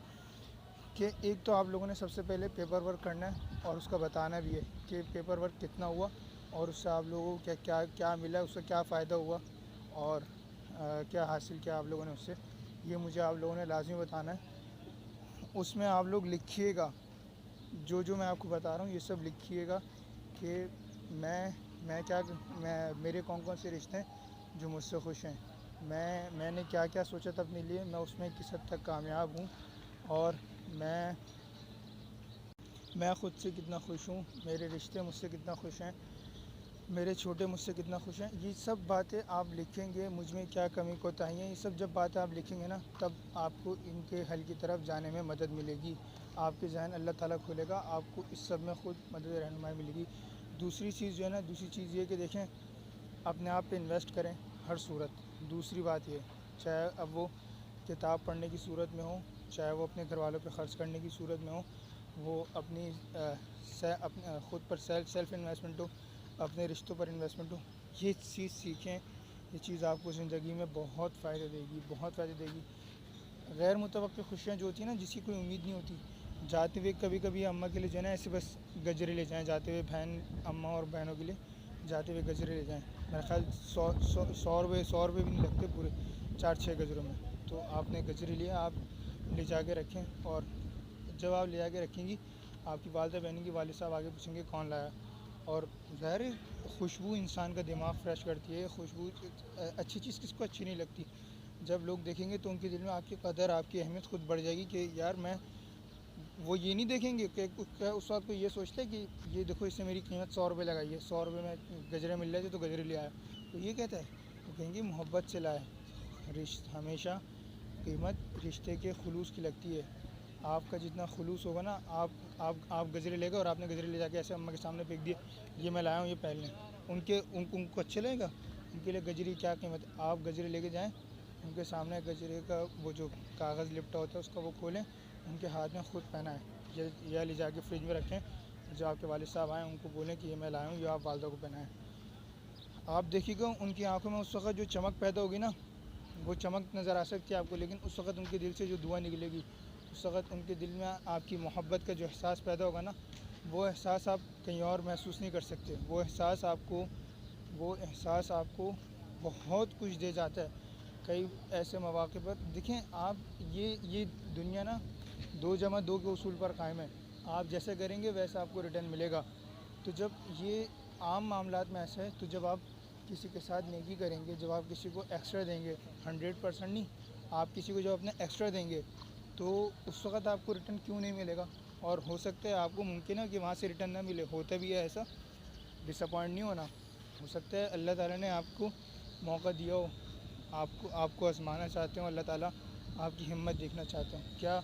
کہ ایک تو آپ لوگوں نے سب سے پہلے پیپر ورک کرنا ہے، اور اس کا بتانا بھی ہے کہ پیپر ورک کتنا ہوا، اور اس سے آپ لوگوں کو کیا ملا، اس سے کیا فائدہ ہوا. اور کیا حاصل کیا آپ لوگوں نے اس سے، یہ مجھے آپ لوگوں نے لازمی بتانا ہے۔ اس میں آپ لوگ لکھیے گا جو میں آپ کو بتا رہا ہوں، یہ سب لکھیے گا کہ میں کیا میرے کون کون سے رشتے ہیں جو مجھ سے خوش ہیں، میں نے کیا کیا سوچا تھا اپنے لیے، میں اس میں کس حد تک کامیاب ہوں، اور میں خود سے کتنا خوش ہوں، میرے رشتے مجھ سے کتنا خوش ہیں، میرے چھوٹے مجھ سے کتنا خوش ہیں۔ یہ سب باتیں آپ لکھیں گے، مجھ میں کیا کمی کوتاہی ہیں، یہ سب جب باتیں آپ لکھیں گے نا، تب آپ کو ان کے حل کی طرف جانے میں مدد ملے گی، آپ کے ذہن اللہ تعالیٰ کھولے گا، آپ کو اس سب میں خود مدد رہنمائی ملے گی۔ دوسری چیز جو ہے نا، دوسری چیز یہ کہ دیکھیں، اپنے آپ پہ انویسٹ کریں ہر صورت۔ دوسری بات یہ، چاہے اب وہ کتاب پڑھنے کی صورت میں ہو، چاہے وہ اپنے گھر والوں پہ خرچ کرنے کی صورت میں ہو، وہ اپنی خود پر سیلف انویسٹمنٹ ہو، اپنے رشتوں پر انویسٹمنٹ ہو، یہ چیز سیکھیں، یہ چیز آپ کو زندگی میں بہت فائدہ دے گی، بہت فائدہ دے گی۔ غیر متوقع خوشیاں جو ہوتی ہیں نا، جس کی کوئی امید نہیں ہوتی، جاتے ہوئے کبھی کبھی اماں کے لیے جو ہے نا ایسے بس گجرے لے جائیں، جاتے ہوئے اماں اور بہنوں کے لیے جاتے ہوئے گجرے لے جائیں، میرا خیال 100 روپے بھی نہیں لگتے پورے 4-6 گجروں میں، تو آپ نے گجرے لیا، آپ لے جا کے رکھیں، اور جب آپ لے جا کے رکھیں گی، آپ کی والدہ بہنیں کی والد صاحب آگے پوچھیں گے کون لایا، اور ظاہر خوشبو انسان کا دماغ فریش کرتی ہے، خوشبو اچھی چیز کس کو اچھی نہیں لگتی، جب لوگ دیکھیں گے تو ان کے دل میں آپ کی قدر، آپ کی اہمیت خود بڑھ جائے گی کہ یار وہ یہ نہیں دیکھیں گے کہ اس وقت کو یہ سوچتا ہے کہ یہ دیکھو اس نے میری قیمت 100 روپے لگائی ہے، 100 روپے میں گجرے مل رہے تھے تو گجرے لے آیا، تو یہ کہتا ہے، وہ کہیں گے محبت سے لائے، ہمیشہ قیمت رشتے کے خلوص کی لگتی ہے، آپ کا جتنا خلوص ہوگا نا، آپ گجرے لے گئے اور آپ نے گجرے لے جا کے ایسے اماں کے سامنے پھینک دیے، یہ میں لایا ہوں یہ پہن لیں، ان کو اچھا لگے گا، ان کے لیے گجری کیا قیمت ہے، آپ گجرے لے کے جائیں، ان کے سامنے گجرے کا وہ جو کاغذ لپٹا ہوتا ہے اس کا وہ کھولیں، ان کے ہاتھ میں خود پہنائیں، یا لے جا کے فریج میں رکھیں، جو آپ کے والد صاحب آئیں ان کو بولیں کہ یہ میں لایا ہوں، یہ آپ والدہ کو پہنائیں، آپ دیکھیے گا ان کی آنکھوں میں اس وقت جو چمک پیدا ہوگی نا، وہ چمک نظر آ سکتی ہے آپ کو، لیکن اس وقت ان کے دل سے جو دعا نکلے گی، اس وقت ان کے دل میں آپ کی محبت کا جو احساس پیدا ہوگا نا، وہ احساس آپ کہیں اور محسوس نہیں کر سکتے، وہ احساس آپ کو بہت کچھ دے جاتا ہے۔ کئی ایسے مواقع پر دیکھیں آپ، یہ دنیا نا 2+2 کے اصول پر قائم ہے، آپ جیسے کریں گے ویسا آپ کو ریٹرن ملے گا، تو جب یہ عام معاملات میں ایسا ہے، تو جب آپ کسی کے ساتھ نیکی کریں گے، جب آپ کسی کو ایکسٹرا دیں گے، 100% نہیں، آپ کسی کو جب اپنے ایکسٹرا دیں گے، تو اس وقت آپ کو ریٹرن کیوں نہیں ملے گا، اور ہو سکتا ہے آپ کو ممکن ہے کہ وہاں سے ریٹرن نہ ملے، ہوتا بھی ہے ایسا، ڈس اپوائنٹ نہیں ہونا، ہو سکتا ہے اللہ تعالیٰ نے آپ کو موقع دیا ہو، آپ کو آزمانا چاہتے ہوں، اللہ تعالیٰ آپ کی ہمت دیکھنا چاہتے ہیں، کیا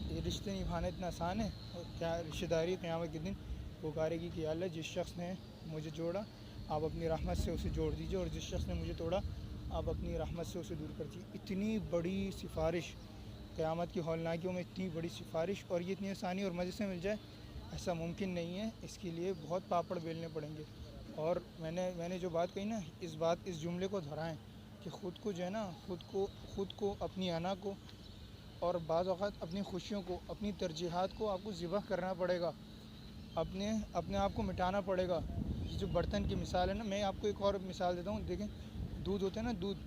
یہ رشتے نبھانا اتنا آسان ہے، اور کیا رشتہ داری قیامت کے دن پکارے گی کہ یا اللہ جس شخص نے مجھے جوڑا آپ اپنی رحمت سے اسے جوڑ دیجیے، اور جس شخص نے مجھے توڑا آپ اپنی رحمت سے اسے دور کر دیجیے، اتنی بڑی سفارش قیامت کی ہولناکیوں میں، اتنی بڑی سفارش، اور یہ اتنی آسانی اور مزے سے مل جائے ایسا ممکن نہیں ہے، اس کے لیے بہت پاپڑ بیلنے پڑیں گے، اور میں نے جو بات کہی نا، اس جملے کو دہرائیں کہ خود کو جو ہے نا، خود کو اپنی انا کو، اور بعض اوقات اپنی خوشیوں کو، اپنی ترجیحات کو آپ کو ذبح کرنا پڑے گا، اپنے آپ کو مٹانا پڑے گا، یہ جو برتن کی مثال ہے نا، میں آپ کو ایک اور مثال دیتا ہوں، دیکھیں دودھ ہوتا ہے نا، دودھ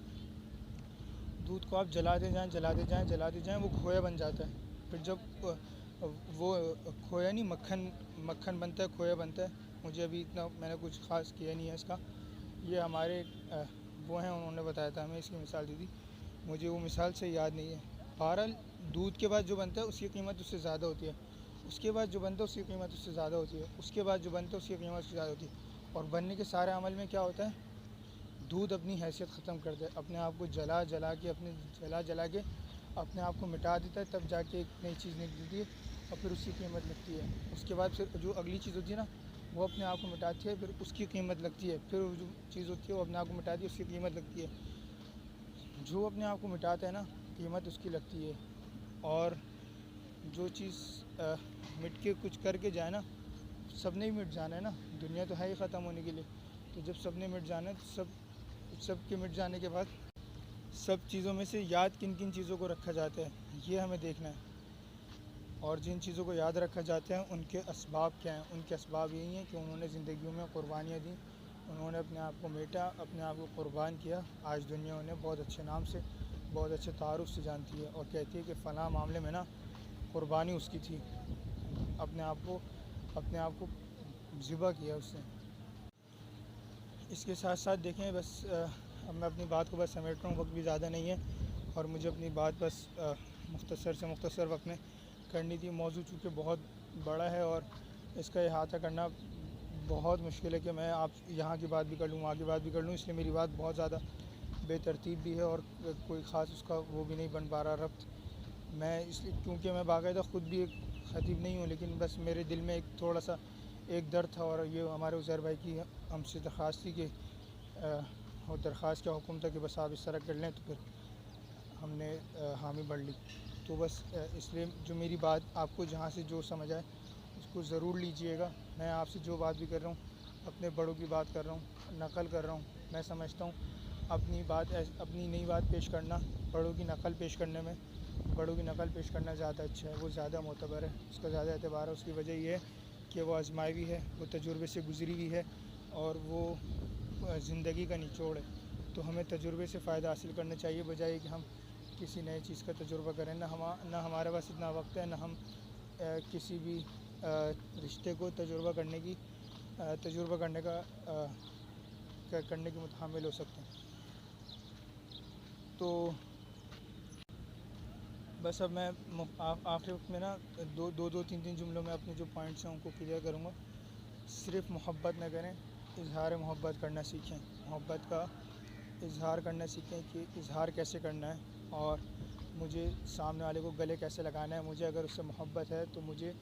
کو آپ جلاتے جائیں وہ کھویا بن جاتا ہے، پھر جب وہ کھویا نہیں، مکھن بنتا ہے، کھویا بنتا ہے، مجھے ابھی اتنا میں نے کچھ خاص کیا نہیں ہے اس کا، یہ ہمارے وہ ہیں، انہوں نے بتایا تھا، ہمیں اس کی مثال دی تھی، مجھے وہ مثال سے یاد نہیں ہے، بہرحال دودھ کے بعد جو بنتا ہے اس کی قیمت اس سے زیادہ ہوتی ہے، اس کے بعد جو بنتا ہے اس کی قیمت اس سے زیادہ ہوتی ہے، اس کے بعد جو بنتا ہے اس کی قیمت اس سے زیادہ ہوتی ہے، اور بننے کے سارے عمل میں کیا ہوتا ہے، دودھ اپنی حیثیت ختم کر دے، اپنے آپ کو جلا کے اپنے آپ کو مٹا دیتا ہے، تب جا کے ایک نئی چیز نکلتی ہے، اور پھر اس کی قیمت لگتی ہے، اس کے بعد پھر جو اگلی چیز ہوتی ہے نا، وہ اپنے آپ کو مٹاتی ہے، پھر اس کی قیمت لگتی ہے، پھر وہ جو چیز ہوتی ہے وہ اپنے آپ کو مٹاتی ہے، اس کی قیمت لگتی ہے، جو اپنے آپ کو مٹاتا ہے نا، قیمت اس کی لگتی ہے، اور جو چیز مٹ کے کچھ کر کے جائے نا، سب نے ہی مٹ جانا ہے نا، دنیا تو ہے ہی ختم ہونے کے لیے، تو جب سب نے مٹ جانا ہے، تو سب کے مٹ جانے کے بعد سب چیزوں میں سے یاد کن کن چیزوں کو رکھا جاتا ہے، یہ ہمیں دیکھنا ہے، اور جن چیزوں کو یاد رکھا جاتا ہے ان کے اسباب کیا ہیں، ان کے اسباب یہی ہیں کہ انہوں نے زندگیوں میں قربانیاں دیں، انہوں نے اپنے آپ کو میٹا، اپنے آپ کو قربان کیا. آج دنیا انہیں بہت اچھے نام سے، بہت اچھے تعارف سے جانتی ہے اور کہتی ہے کہ فلاں معاملے میں نا قربانی اس کی تھی، اپنے آپ کو ذبح کیا اس نے. اس کے ساتھ ساتھ دیکھیں بس اب میں اپنی بات کو بس سمیٹ رہا ہوں، وقت بھی زیادہ نہیں ہے اور مجھے اپنی بات بس مختصر سے مختصر وقت میں کرنی تھی. موضوع چونکہ بہت بڑا ہے اور اس کا احاطہ کرنا بہت مشکل ہے کہ میں آپ یہاں کی بات بھی کر لوں، وہاں کی بات بھی کر لوں، اس لیے میری بات بہت زیادہ بے ترتیب بھی ہے اور کوئی خاص اس کا وہ بھی نہیں بن پا رہا ربط. میں اس لیے کیونکہ میں باقاعدہ خود بھی ایک خطیب نہیں ہوں، لیکن بس میرے دل میں ایک تھوڑا سا ایک درد تھا اور یہ ہمارے عزیر بھائی کی ہم سے درخواست تھی کہ اور درخواست کا حکم تھا کہ بس آپ اس طرح کر لیں، تو پھر ہم نے حامی بڑھ لی. تو بس اس لیے جو میری بات آپ کو جہاں سے جو سمجھ آئے اس کو ضرور لیجئے گا. میں آپ سے جو بات بھی کر رہا ہوں اپنے بڑوں کی بات کر رہا ہوں، نقل کر رہا ہوں. میں سمجھتا ہوں اپنی نئی بات پیش کرنا بڑوں کی نقل پیش کرنے میں، بڑوں کی نقل پیش کرنا زیادہ اچھا ہے، وہ زیادہ معتبر ہے، اس کا زیادہ اعتبار ہے. اس کی وجہ یہ ہے کہ وہ آزمائی ہوئی ہے، وہ تجربے سے گزری ہوئی ہے اور وہ زندگی کا نچوڑ ہے. تو ہمیں تجربے سے فائدہ حاصل کرنا چاہیے بجائے کہ ہم کسی نئے چیز کا تجربہ کریں. نہ ہمارے پاس اتنا وقت ہے، نہ ہم کسی بھی رشتے کو تجربہ کرنے کے متحمل ہو سکتے ہیں. تو بس اب میں آخری وقت میں نا دو تین جملوں میں اپنے جو پوائنٹس ہیں ان کو کلیئر کروں گا. صرف محبت نہ کریں، اظہار محبت کرنا سیکھیں. محبت کا اظہار کرنا سیکھیں کہ اظہار کیسے کرنا ہے اور مجھے سامنے والے کو گلے کیسے لگانا ہے. مجھے اگر اس سے محبت ہے تو مجھے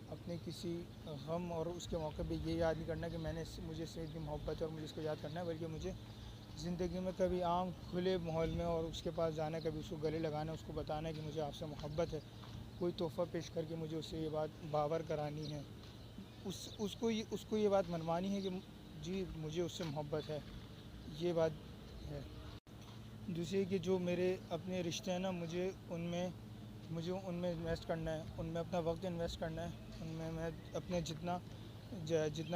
اپنے کسی غم اور اس کے موقع پہ یہ یاد نہیں کرنا کہ مجھے اس سے اتنی محبت ہے اور مجھے اس کو یاد کرنا ہے، بلکہ مجھے زندگی میں کبھی عام کھلے ماحول میں اور اس کے پاس جانا ہے، کبھی اس کو گلے لگانا ہے، اس کو بتانا ہے کہ مجھے آپ سے محبت ہے. کوئی تحفہ پیش کر کے مجھے اس سے یہ بات باور کرانی ہے، اس کو یہ بات منوانی ہے کہ جی مجھے اس سے محبت ہے. یہ بات ہے. دوسری کہ جو میرے اپنے رشتے ہیں نا، مجھے ان میں انویسٹ کرنا ہے، ان میں اپنا وقت انویسٹ کرنا ہے، ان میں اپنے جتنا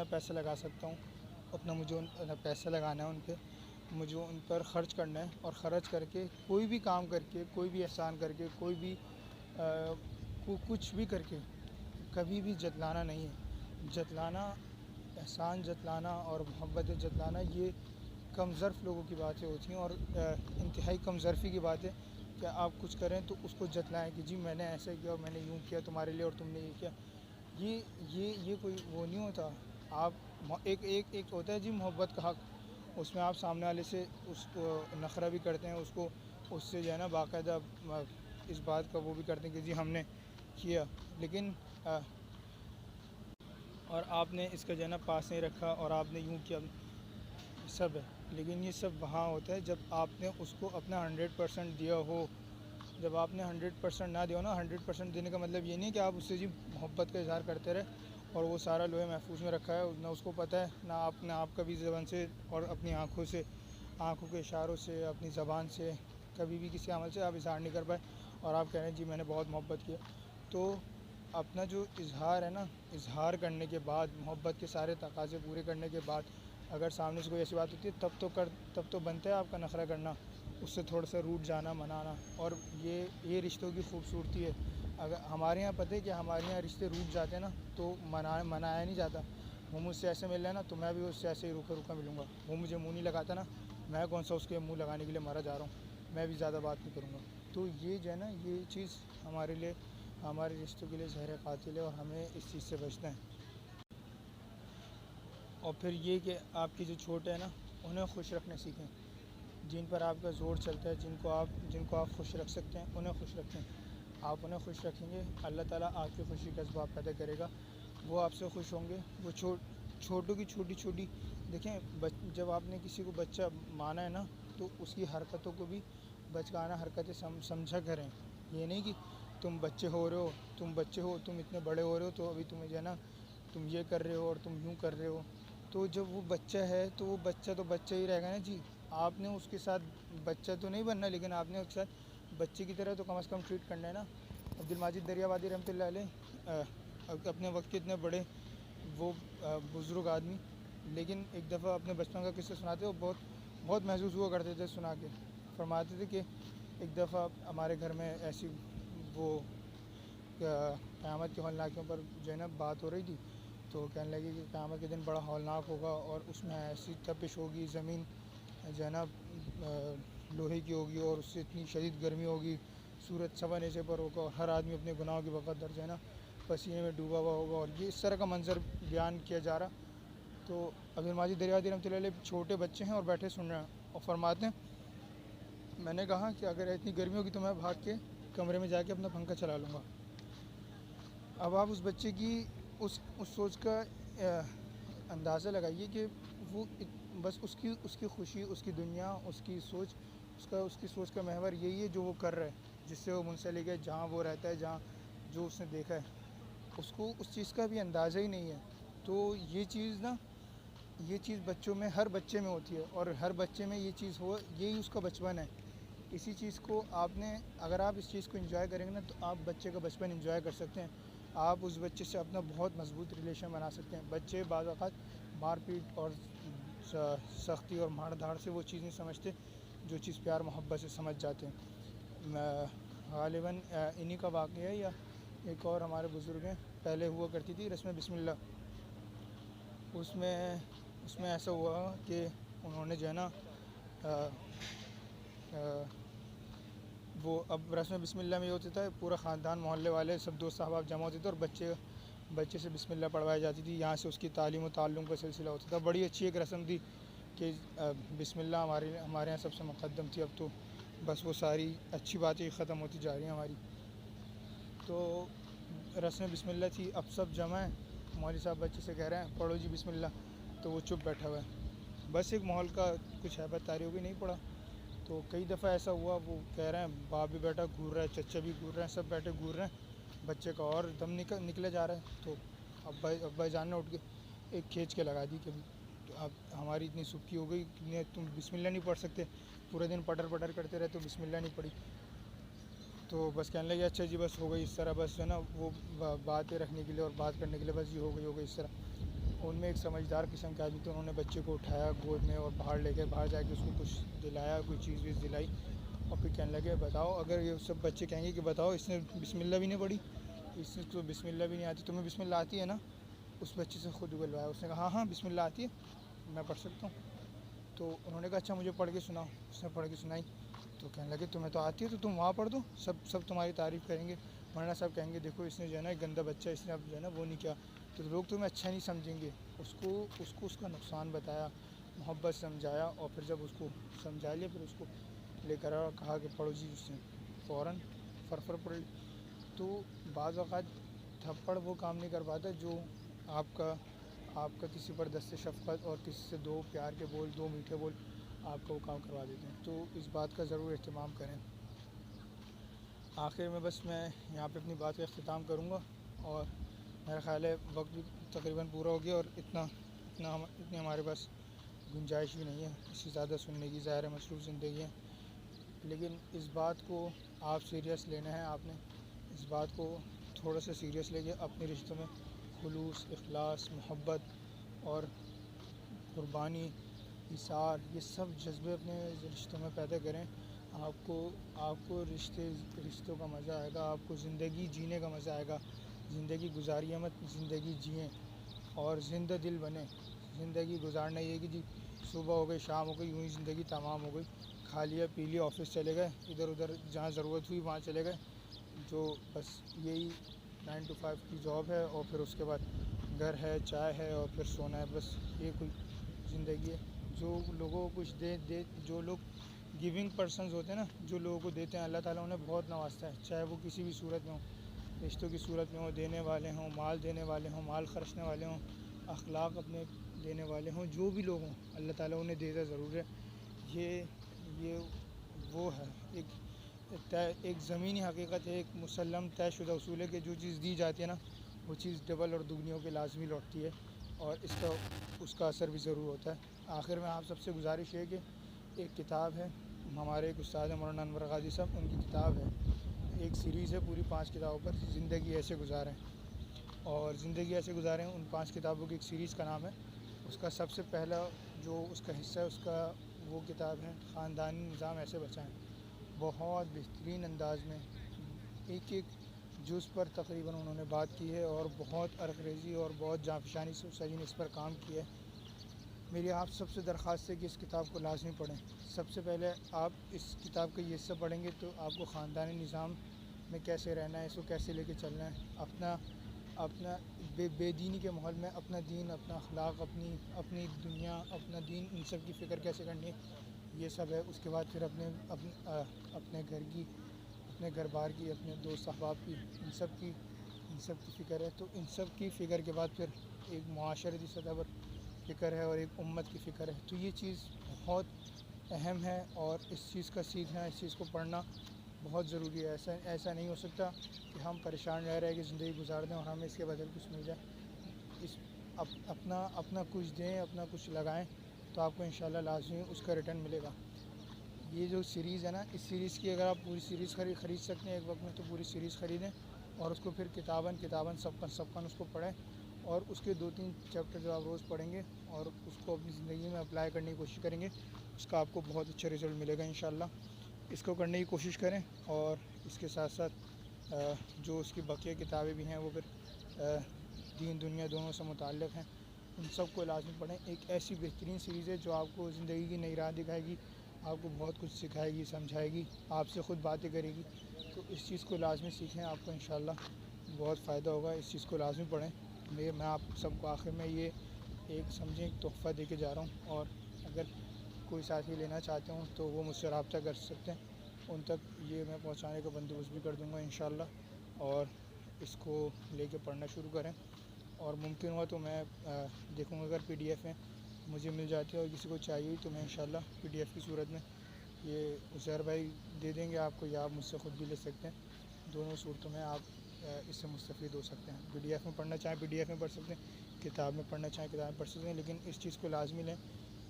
پیسہ لگا سکتا ہوں مجھے پیسہ لگانا ہے ان پہ. مجھے ان پر خرچ کرنا ہے اور خرچ کر کے کوئی بھی کام کر کے، کوئی بھی احسان کر کے، کوئی بھی کچھ بھی کر کے کبھی بھی جتلانا نہیں ہے. جتلانا، احسان جتلانا اور محبت جتلانا یہ کم ظرف لوگوں کی باتیں ہوتی ہیں اور انتہائی کم ظرفی کی بات ہے کہ آپ کچھ کریں تو اس کو جتلائیں کہ جی میں نے ایسے کیا اور میں نے یوں کیا تمہارے لیے اور تم نے یہ کیا. یہ کوئی وہ نہیں ہوتا. آپ ایک ہوتا ہے جی محبت کا حق، اس میں آپ سامنے والے سے اس کو نخرہ بھی کرتے ہیں، اس سے جو ہے نا باقاعدہ اس بات کا وہ بھی کرتے ہیں کہ جی ہم نے کیا، لیکن اور آپ نے اس کا جو ہے نا پاس نہیں رکھا اور آپ نے یوں کیا سب ہے. لیکن یہ سب وہاں ہوتا ہے جب آپ نے اس کو اپنا 100% دیا ہو. جب آپ نے 100% نہ دیا ہو نا، 100% دینے کا مطلب یہ نہیں کہ آپ اس سے جی محبت کا اظہار کرتے رہے اور وہ سارا لوہے محفوظ میں رکھا ہے، نہ اس کو پتہ ہے، نہ آپ کبھی زبان سے اور اپنی آنکھوں کے اشاروں سے، اپنی زبان سے، کبھی بھی کسی عمل سے آپ اظہار نہیں کر پائے اور آپ کہہ رہے ہیں جی میں نے بہت محبت کیا. تو اپنا جو اظہار ہے نا، اظہار کرنے کے بعد، محبت کے سارے تقاضے پورے کرنے کے بعد اگر سامنے سے کوئی ایسی بات ہوتی ہے تب تو بنتا ہے آپ کا نخرہ کرنا، اس سے تھوڑا سا روٹ جانا، منانا. اور یہ رشتوں کی خوبصورتی ہے. اگر ہمارے یہاں پتہ ہے کہ ہمارے یہاں رشتے روٹ جاتے ہیں نا تو منایا نہیں جاتا. وہ مجھ سے ایسے مل رہا ہے نا تو میں بھی اس سے ایسے ہی روکا ملوں گا. وہ مجھے منہ نہیں لگاتا نا، میں کون سا اس کے منہ لگانے کے لیے مرا جا رہا ہوں. میں بھی زیادہ بات نہیں کروں گا. تو یہ جو ہے نا، یہ چیز ہمارے لیے، ہمارے رشتوں کے لیے زہر قاتل ہے اور ہمیں اس چیز سے بچنا ہے. اور پھر یہ کہ آپ کے جو چھوٹے ہیں نا انہیں خوش رکھنا سیکھیں. جن پر آپ کا زور چلتا ہے، جن کو آپ خوش رکھ سکتے ہیں انہیں خوش رکھیں. آپ انہیں خوش رکھیں گے، اللہ تعالیٰ آپ کی خوشی کا اسباب پیدا کرے گا. وہ آپ سے خوش ہوں گے. وہ چھوٹوں کی چھوٹی دیکھیں، جب آپ نے کسی کو بچہ مانا ہے نا تو اس کی حرکتوں کو بھی بچگانہ حرکتیں سمجھا کریں. یہ نہیں کہ تم بچے ہو، تم اتنے بڑے ہو رہے ہو تو ابھی تمہیں جو ہے نا تم یہ کر رہے ہو اور تم یوں کر رہے ہو. تو جب وہ بچہ ہے تو وہ بچہ ہی رہے گا نا جی. آپ نے اس کے ساتھ بچہ تو نہیں بننا، لیکن آپ نے اس کے ساتھ بچے کی طرح تو کم از کم ٹریٹ کرنا ہے نا. عبدالماجد دریابادی رحمۃ اللہ علیہ اپنے وقت کے اتنے بڑے وہ بزرگ آدمی، لیکن ایک دفعہ اپنے بچپن کا قصہ سناتے وہ بہت محسوس ہوا کرتے تھے سنا کے. فرماتے تھے کہ ایک دفعہ ہمارے گھر میں ایسی وہ قیامت کے ہولناکیوں پر جو ہے نا بات ہو رہی تھی. تو کہنے لگے کہ قیامت کے دن بڑا ہولناک ہوگا اور اس میں ایسی تپش ہوگی, زمین جو ہے نا لوہے کی ہوگی اور اس سے اتنی شدید گرمی ہوگی, سورج سوا نیچے پر ہوگا اور ہر آدمی اپنے گناہوں کی بقدر جو ہے نا پسینے میں ڈوبا ہوا ہوگا. اور یہ اس طرح کا منظر بیان کیا جا رہا. تو عبدالماجد دریادی رحمۃ اللہ علیہ چھوٹے بچے ہیں اور بیٹھے سن رہے ہیں اور فرماتے ہیں میں نے کہا کہ اگر اتنی گرمی ہوگی تو میں بھاگ کے کمرے میں جا کے اپنا پنکھا چلا لوں گا. اب آپ اس بچے کی اس سوچ کا اندازہ لگائیے کہ وہ بس اس کی خوشی, اس کی دنیا, اس کی سوچ کا محور یہی ہے جو وہ کر رہا ہے, جس سے وہ منسلک ہے, جہاں وہ رہتا ہے, جہاں جو اس نے دیکھا ہے. اس کو اس چیز کا بھی اندازہ ہی نہیں ہے. تو یہ چیز بچوں میں, ہر بچے میں ہوتی ہے اور ہر بچے میں یہ چیز ہو, یہی اس کا بچپن ہے. اسی چیز کو اگر آپ اس چیز کو انجوائے کریں گے نا تو آپ بچے کا بچپن انجوائے کر سکتے ہیں. آپ اس بچے سے اپنا بہت مضبوط ریلیشن بنا سکتے ہیں. بچے بعض اوقات مار پیٹ اور سختی اور مار دھاڑ سے وہ چیز نہیں سمجھتے جو چیز پیار محبت سے سمجھ جاتے ہیں. غالباً انہی کا واقعہ ہے یا ایک اور ہمارے بزرگ ہیں, پہلے ہوا کرتی تھی رسم بسم اللہ. اس میں ایسا ہوا کہ انہوں نے جو ہے نا وہ اب رسم بسم اللہ میں یہ ہوتا تھا پورا خاندان, محلے والے سب دوست احباب جمع ہوتے تھے اور بچے سے بسم اللہ پڑھوائی جاتی تھی. یہاں سے اس کی تعلیم و تعلم کا سلسلہ ہوتا تھا. بڑی اچھی ایک رسم تھی کہ بسم اللہ ہمارے یہاں سب سے مقدم تھی. اب تو بس وہ ساری اچھی باتیں ختم ہوتی جا رہی ہیں ہماری. تو رسم بسم اللہ تھی, اب سب جمع ہیں, مولوی صاحب بچے سے کہہ رہے ہیں پڑھو جی بسم اللہ, تو وہ چپ بیٹھا ہوا ہے. بس ایک ماحول کا کچھ ہیبت طاری ہو گئی, نہیں پڑھا. تو کئی دفعہ ایسا ہوا, وہ کہہ رہے ہیں, باپ بھی بیٹھا گھور رہا ہے, چچا بھی گھور رہے ہیں, سب بیٹھے گھور رہے ہیں, بچے کا اور دم نکلے جا رہا ہے. تو ابا جان نے اٹھ کے ایک کھینچ کے لگا دی کہ اب ہماری اتنی سبکی ہو گئی کہ تم بسم اللہ نہیں پڑھ سکتے, پورے دن پٹر پٹر کرتے رہے تو بسم اللہ نہیں پڑھی. تو بس کہنے لگے اچھا جی بس ہو گئی اس طرح, بس جو ہے نا وہ باتیں رکھنے کے لیے اور بات کرنے کے لیے بس یہ ہو گئی اس طرح. ان میں ایک سمجھدار قسم کے آدمی تھے, انہوں نے بچے کو اٹھایا گود میں اور باہر لے کے باہر جا کے اس کو کچھ دلایا, کوئی چیز ویز دلائی, اور پھر کہنے لگے بتاؤ, اگر یہ سب بچے کہیں گے کہ بتاؤ اس نے بسم اللہ بھی نہیں پڑھی, اس کو بسم اللہ بھی نہیں آتی, تمہیں بسم اللہ آتی ہے نا. اس بچے سے خود بلوایا, اس نے کہا ہاں بسم اللہ آتی ہے, میں پڑھ سکتا ہوں. تو انہوں نے کہا اچھا مجھے پڑھ کے سناؤ. اس نے پڑھ کے سنائی. تو کہنے لگے تمہیں تو آتی ہے تو تم وہاں پڑھ دو, سب تمہاری تعریف کریں گے, ورنہ سب کہیں گے دیکھو اس نے جو ہے نا ایک گندا بچہ, اس نے اب جو ہے نا وہ نہیں کیا, تو لوگ تمہیں اچھا نہیں سمجھیں گے. اس کو اس کا نقصان بتایا, محبت سمجھایا, اور پھر جب اس کو سمجھا لیا پھر اس کو لے کر اور کہا کہ پڑھو جی. اس نے فوراً فرفر پڑھ لی. تو بعض اوقات تھپڑ وہ کام نہیں کر پاتا جو آپ کا کسی پر دست شفقت اور کسی سے دو پیار کے بول, دو میٹھے بول آپ کو وہ کام کروا دیتے ہیں. تو اس بات کا ضرور اہتمام کریں. آخر میں بس میں یہاں پہ اپنی بات کا اختتام کروں گا, اور میرا خیال ہے وقت بھی تقریباً پورا ہو گیا, اور اتنی ہمارے پاس گنجائش بھی نہیں ہے اس سے زیادہ سننے کی, ظاہر مصروف زندگی ہے. لیکن اس بات کو آپ سیریس لینا ہے, آپ نے اس بات کو تھوڑا سا سیریس لے کے اپنے رشتوں میں خلوص, اخلاص, محبت اور قربانی, ایثار, یہ سب جذبے اپنے رشتوں میں پیدا کریں. آپ کو رشتوں کا مزہ آئے گا, آپ کو زندگی جینے کا مزہ آئے گا. زندگی گزاریے مت, زندگی جئیں اور زندہ دل بنیں. زندگی گزارنا یہ کہ جی صبح ہو گئی, شام ہو گئی, یوں ہی زندگی تمام ہو گئی, کھا لیا پی لیا, آفس چلے گئے, ادھر ادھر جہاں ضرورت ہوئی وہاں چلے گئے, جو بس یہی 9 to 5 کی جاب ہے, اور پھر اس کے بعد گھر ہے, چائے ہے, اور پھر سونا ہے, بس یہ کوئی زندگی ہے. جو لوگوں کو کچھ جو لوگ گیونگ پرسنز ہوتے ہیں نا, جو لوگوں کو دیتے ہیں, اللہ تعالیٰ انہیں بہت نوازتا ہے, چاہے وہ کسی بھی صورت میں ہو, رشتوں کی صورت میں ہو, دینے والے ہوں, مال دینے والے ہوں, مال خرچنے والے ہوں, اخلاق اپنے دینے والے ہوں, جو بھی لوگ ہوں اللہ تعالیٰ انہیں دیتا ضرور ہے. یہ وہ ہے ایک زمینی حقیقت ہے, ایک مسلم طے شدہ اصول ہے کہ جو چیز دی جاتی ہے نا وہ چیز ڈبل اور دگنی ہو کے لازمی لوٹتی ہے, اور اس کا اثر بھی ضرور ہوتا ہے. آخر میں آپ سب سے گزارش ہے کہ ایک کتاب ہے, ہمارے ایک استاد ہیں مولانا انور غازی صاحب, ان کی کتاب ہے, ایک سیریز ہے پوری 5 کتابوں پر, زندگی ایسے گزاریں. اور زندگی ایسے گزاریں ان 5 کتابوں کی ایک سیریز کا نام ہے. اس کا سب سے پہلا جو اس کا حصہ ہے اس کا وہ کتاب ہے خاندانی نظام ایسے بچائیں. بہت بہترین انداز میں ایک ایک جز پر تقریباً انہوں نے بات کی ہے اور بہت عرق اور بہت جانفشانی سے سجی نے اس پر کام کیا ہے. میری آپ سب سے درخواست ہے کہ اس کتاب کو لازمی پڑھیں. سب سے پہلے آپ اس کتاب کا یہ حصہ پڑھیں گے تو آپ کو خاندانی نظام میں کیسے رہنا ہے, اس کو کیسے لے کے چلنا ہے, اپنا بے دینی کے ماحول میں اپنا دین, اپنا اخلاق, اپنی دنیا, اپنا دین, ان سب کی فکر کیسے کرنی ہے, یہ سب ہے. اس کے بعد پھر اپنے گھر کی, اپنے گھر بار کی, اپنے دوست احباب کی, ان سب کی فکر ہے. تو ان سب کی فکر کے بعد پھر ایک معاشرتی سطح پر فکر ہے اور ایک امت کی فکر ہے. تو یہ چیز بہت اہم ہے اور اس چیز کا سیکھنا, اس چیز کو پڑھنا بہت ضروری ہے. ایسا نہیں ہو سکتا کہ ہم پریشان رہ رہے کہ زندگی گزار دیں اور ہمیں اس کے بدل کچھ مل جائے. اپنا کچھ دیں, اپنا کچھ لگائیں تو آپ کو انشاءاللہ لازمی اس کا ریٹرن ملے گا. یہ جو سیریز ہے نا, اس سیریز کی اگر آپ پوری سیریز خرید سکتے ہیں ایک وقت میں تو پوری سیریز خریدیں اور اس کو پھر کتاباً سبقاً اس کو پڑھیں اور اس کے 2-3 چیپٹر جو آپ روز پڑھیں گے اور اس کو اپنی زندگی میں اپلائی کرنے کی کوشش کریں گے, اس کا آپ کو بہت اچھا رزلٹ ملے گا انشاءاللہ. اس کو کرنے کی کوشش کریں اور اس کے ساتھ ساتھ جو اس کی بقیہ کتابیں بھی ہیں وہ پھر دین دنیا دونوں سے متعلق ہیں, ان سب کو لازمی پڑھیں. ایک ایسی بہترین سیریز ہے جو آپ کو زندگی کی نئی راہ دکھائے گی, آپ کو بہت کچھ سکھائے گی, سمجھائے گی, آپ سے خود باتیں کرے گی. تو اس چیز کو لازمی سیکھیں, آپ کو انشاءاللہ بہت فائدہ ہوگا. اس چیز کو لازمی پڑھیں. میں آپ سب کو آخر میں یہ ایک سمجھیں ایک تحفہ دے کے جا رہا ہوں, اور اگر کوئی ساتھی لینا چاہتے ہوں تو وہ مجھ سے رابطہ کر سکتے ہیں, ان تک یہ میں پہنچانے کا بندوبست بھی کر دوں گا انشاءاللہ. اور اس کو لے کے پڑھنا شروع کریں اور ممکن ہوا تو میں دیکھوں گا اگر پی ڈی ایف میں مجھے مل جاتی ہے اور کسی کو چاہیے ہوئی تو میں انشاءاللہ پی ڈی ایف کی صورت میں یہ عزیر بھائی دے دیں گے آپ کو, یا آپ مجھ سے خود بھی لے سکتے ہیں. دونوں صورتوں میں آپ اس سے مستفید ہو سکتے ہیں. پی ڈی ایف میں پڑھنا چاہیں پی ڈی ایف میں پڑھ سکتے ہیں, کتاب میں پڑھنا چاہیں کتاب میں پڑھ سکتے ہیں, لیکن اس چیز کو لازمی لیں.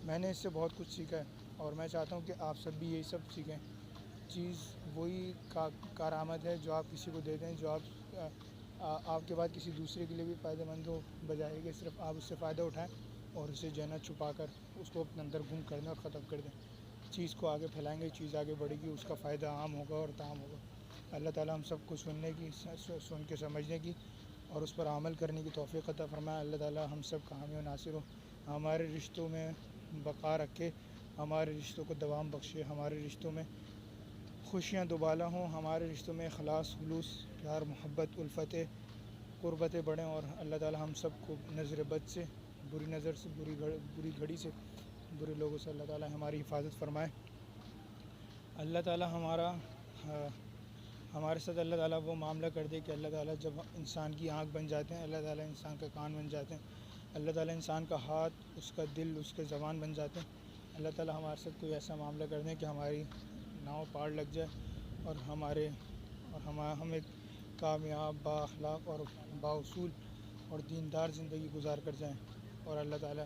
میں نے اس سے بہت کچھ سیکھا ہے اور میں چاہتا ہوں کہ آپ سب بھی یہی سب سیکھیں. چیز وہی کارآمد ہے جو آپ کسی کو دے دیں, جو آپ کے بعد کسی دوسرے کے لیے بھی فائدہ مند ہو, بجائے کہ صرف آپ اس سے فائدہ اٹھائیں اور اسے جنت چھپا کر اس کو اپنے اندر گم کر دیں اور ختم کر دیں. چیز کو آگے پھیلائیں گے, چیز آگے بڑھے گی, اس کا فائدہ عام ہوگا اور تام ہوگا. اللہ تعالیٰ ہم سب کو سننے کی, سن کے سمجھنے کی اور اس پر عمل کرنے کی توفیق عطا فرمائے. اللہ تعالیٰ ہم سب کا حامی و ناصر ہو, ہمارے رشتوں میں بقا رکھے, ہمارے رشتوں کو دوام بخشے, ہمارے رشتوں میں خوشیاں دوبالا ہوں, ہمارے رشتوں میں اخلاص, خلوص, پیار, محبت, الفت, قربتیں بڑھیں. اور اللہ تعالیٰ ہم سب کو نظر بد سے, بری نظر سے, بری گھڑی سے, برے لوگوں سے اللہ تعالیٰ ہماری حفاظت فرمائے. اللہ تعالیٰ ہمارے ساتھ اللہ تعالیٰ وہ معاملہ کر دے کہ اللہ تعالیٰ جب انسان کی آنکھ بن جاتے ہیں, اللہ تعالیٰ انسان کا کان بن جاتے ہیں, اللہ تعالیٰ انسان کا ہاتھ, اس کا دل, اس کے زبان بن جاتے ہیں. اللہ تعالیٰ ہمارے ساتھ کوئی ایسا معاملہ کر دیں کہ ہماری ناؤ پار لگ جائے اور ہم ایک کامیاب, با اخلاق اور با اصول اور دیندار زندگی گزار کر جائیں. اور اللہ تعالیٰ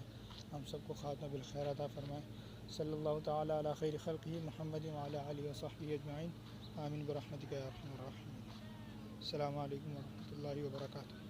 ہم سب کو خاتمہ بالخیر عطا فرمائے. صلی اللہ تعالیٰ علی خیر خلقہ محمد وعلی آلہ وصحبہ اجمعین. آمین برحمتک یا ارحم الراحمین. السلام علیکم ورحمۃ اللہ وبرکاتہ.